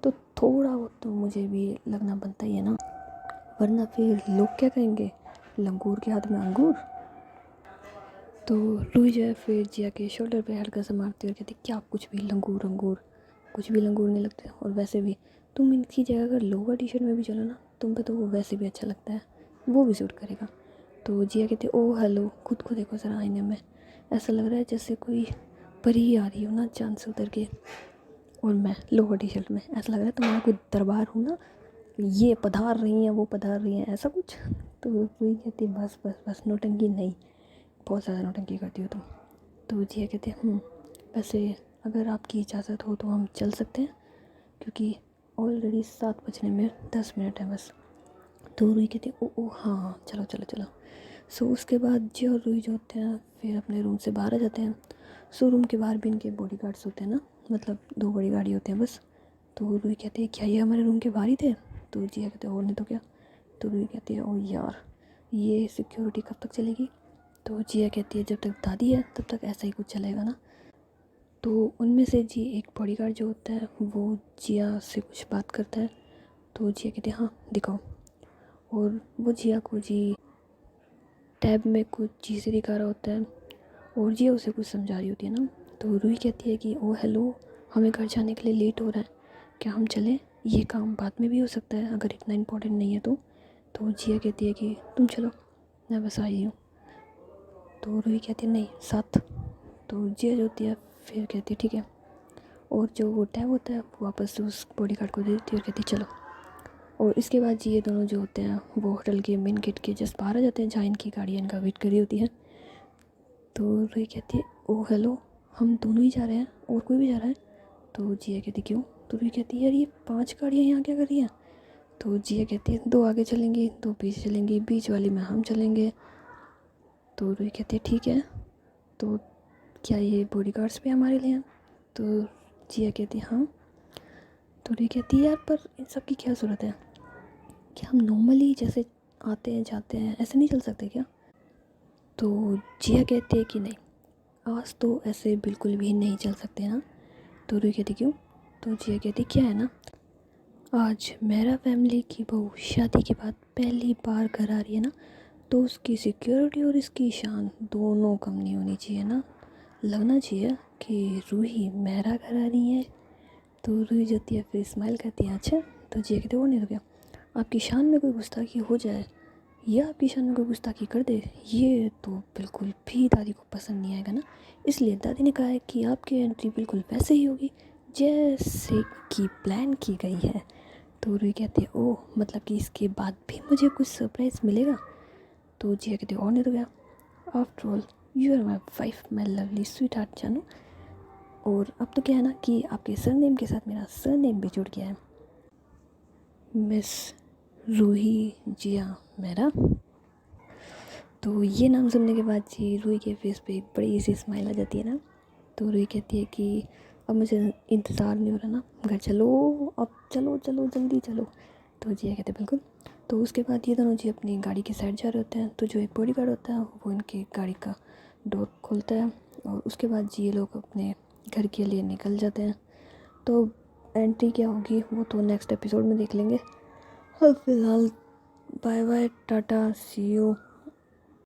[SPEAKER 1] तो थोड़ा बहुत तो मुझे भी लगना बनता ही है ना, वरना फिर लोग क्या कहेंगे, लंगूर के हाथ में अंगूर। तो रूही जो है फिर जिया के शोल्डर पे हल्का सा मारती है और कहती क्या कुछ भी लंगूर अंगूर, कुछ भी लंगूर नहीं लगते, और वैसे भी तुम इनकी जगह अगर लोअर टी शर्ट में भी चलो ना तुम पे तो वो वैसे भी अच्छा लगता है, वो भी सूट करेगा। तो जिया कहती है ओ हेलो, खुद को देखो ज़रा आईने में, ऐसा लग रहा है जैसे कोई परी आ रही हो ना चांद से उतर के, और मैं लोअर टी शर्ट में, ऐसा लग रहा है तुम्हारा कोई दरबार हो ना, ये पधार रही हैं वो पधार रही हैं ऐसा कुछ। तो वही कहती है बस बस बस नौटंकी नहीं, बहुत ज़्यादा नौटंकी करती हो तुम। तो जिया कहते हैं वैसे अगर आपकी इजाज़त हो तो हम चल सकते हैं, क्योंकि ऑलरेडी 7 बजने में 10 मिनट है बस। तो रूही कहती है ओ हाँ हाँ चलो चलो चलो। सो उसके बाद जिया और रूही जो होते हैं फिर अपने रूम से बाहर आ जाते हैं। सो रूम के बाहर भी इनके बॉडी गार्ड्स होते हैं ना, मतलब 2 बड़ी गाड़ी होते हैं बस। तो रूही कहती है क्या ये हमारे रूम के बाहर ही थे? तो जिया कहते हैं और नहीं तो क्या। तो रूही कहती है ओ यार ये सिक्योरिटी कब तक चलेगी? तो जिया कहती है जब तक दादी है तब तक ऐसा ही कुछ चलेगा ना। तो उनमें से जी एक बॉडीगार्ड जो होता है वो जिया से कुछ बात करता है। तो जिया कहती है हाँ दिखाओ, और वो जिया को जी टैब में कुछ चीज़ें दिखा रहा होता है, और जिया उसे कुछ समझा रही होती है ना। तो रूही कहती है कि ओ हेलो, हमें घर जाने के लिए लेट हो रहा है, क्या हम चलें? ये काम बाद में भी हो सकता है अगर इतना इम्पोर्टेंट नहीं है तो। तो जिया कहती है कि तुम चलो मैं बस आई हूँ। तो रूही कहती है नहीं साथ। तो जिया जो होती है फिर कहती है ठीक है, और जो वो टैब होता है वो वापस उस बॉडी गार्ड को दे देती है और कहती है चलो। और इसके बाद जी ये दोनों जो होते हैं वो होटल के मेन गेट के जस्ट बाहर आ जाते हैं जहाँ इनकी गाड़ी इनका वेट कर रही होती है। तो रूही कहती है ओ हेलो, हम दोनों ही जा रहे हैं और कोई भी जा रहा है? तो जिया कहती क्यों? तो रूही कहती है यार ये 5 गाड़ियाँ यहाँ क्या कर रही हैं? तो जिया कहती है 2 आगे चलेंगी 2 पीछे चलेंगी, बीच वाली में हम चलेंगे। तो रूही कहती है ठीक है, तो क्या ये बॉडी गार्ड्स भी हमारे लिए हैं? तो जिया कहती है हाँ। तो रूही कहती है यार पर इन सब की क्या ज़रूरत है, क्या हम नॉर्मली जैसे आते हैं जाते हैं ऐसे नहीं चल सकते क्या? तो जिया कहती है कि नहीं आज तो ऐसे बिल्कुल भी नहीं चल सकते ना। तो रूही कहती क्यों? तो जिया कहती क्या है ना, आज मेरा फैमिली की बहू शादी के बाद पहली बार घर आ रही है ना, तो उसकी सिक्योरिटी और इसकी शान दोनों कम नहीं होनी चाहिए ना, लगना चाहिए कि रूही मेरा घर आ रही है। तो रूही जाती है फिर स्माइल करती है अच्छा। तो जिया कहते वो नहीं तो क्या, आपकी शान में कोई गुस्ताखी हो जाए या आपकी शान में कोई गुस्ताखी कर दे ये तो बिल्कुल भी दादी को पसंद नहीं आएगा ना, इसलिए दादी ने कहा है कि आपकी एंट्री बिल्कुल वैसे ही होगी जैसे कि प्लान की गई है। तो रूही कहती है ओह मतलब कि इसके बाद भी मुझे कुछ सरप्राइज़ मिलेगा। तो जिया कहती है और नहीं तो क्या, after all you are my wife my lovely sweet heart जानू। और अब तो क्या है ना कि आपके सरनेम के साथ मेरा सरनेम भी जुड़ गया है, मिस रूही जिया मेहरा। तो ये नाम सुनने के बाद जी रूही के फेस पे एक बड़ी सी स्माइल आ जाती है ना। तो रूही कहती है कि अब मुझे इंतज़ार नहीं हो रहा ना, घर चलो, अब चलो चलो जल्दी चलो। तो जिया कहते हैं बिल्कुल। तो उसके बाद ये दोनों जी अपनी गाड़ी की साइड जा रहे होते हैं। तो जो एक बॉडी गार्ड होता है वो इनकी गाड़ी का डोर खोलता है और उसके बाद जी ये लोग अपने घर के लिए निकल जाते हैं। तो एंट्री क्या होगी वो तो नेक्स्ट एपिसोड में देख लेंगे। और फिलहाल bye bye tata see you.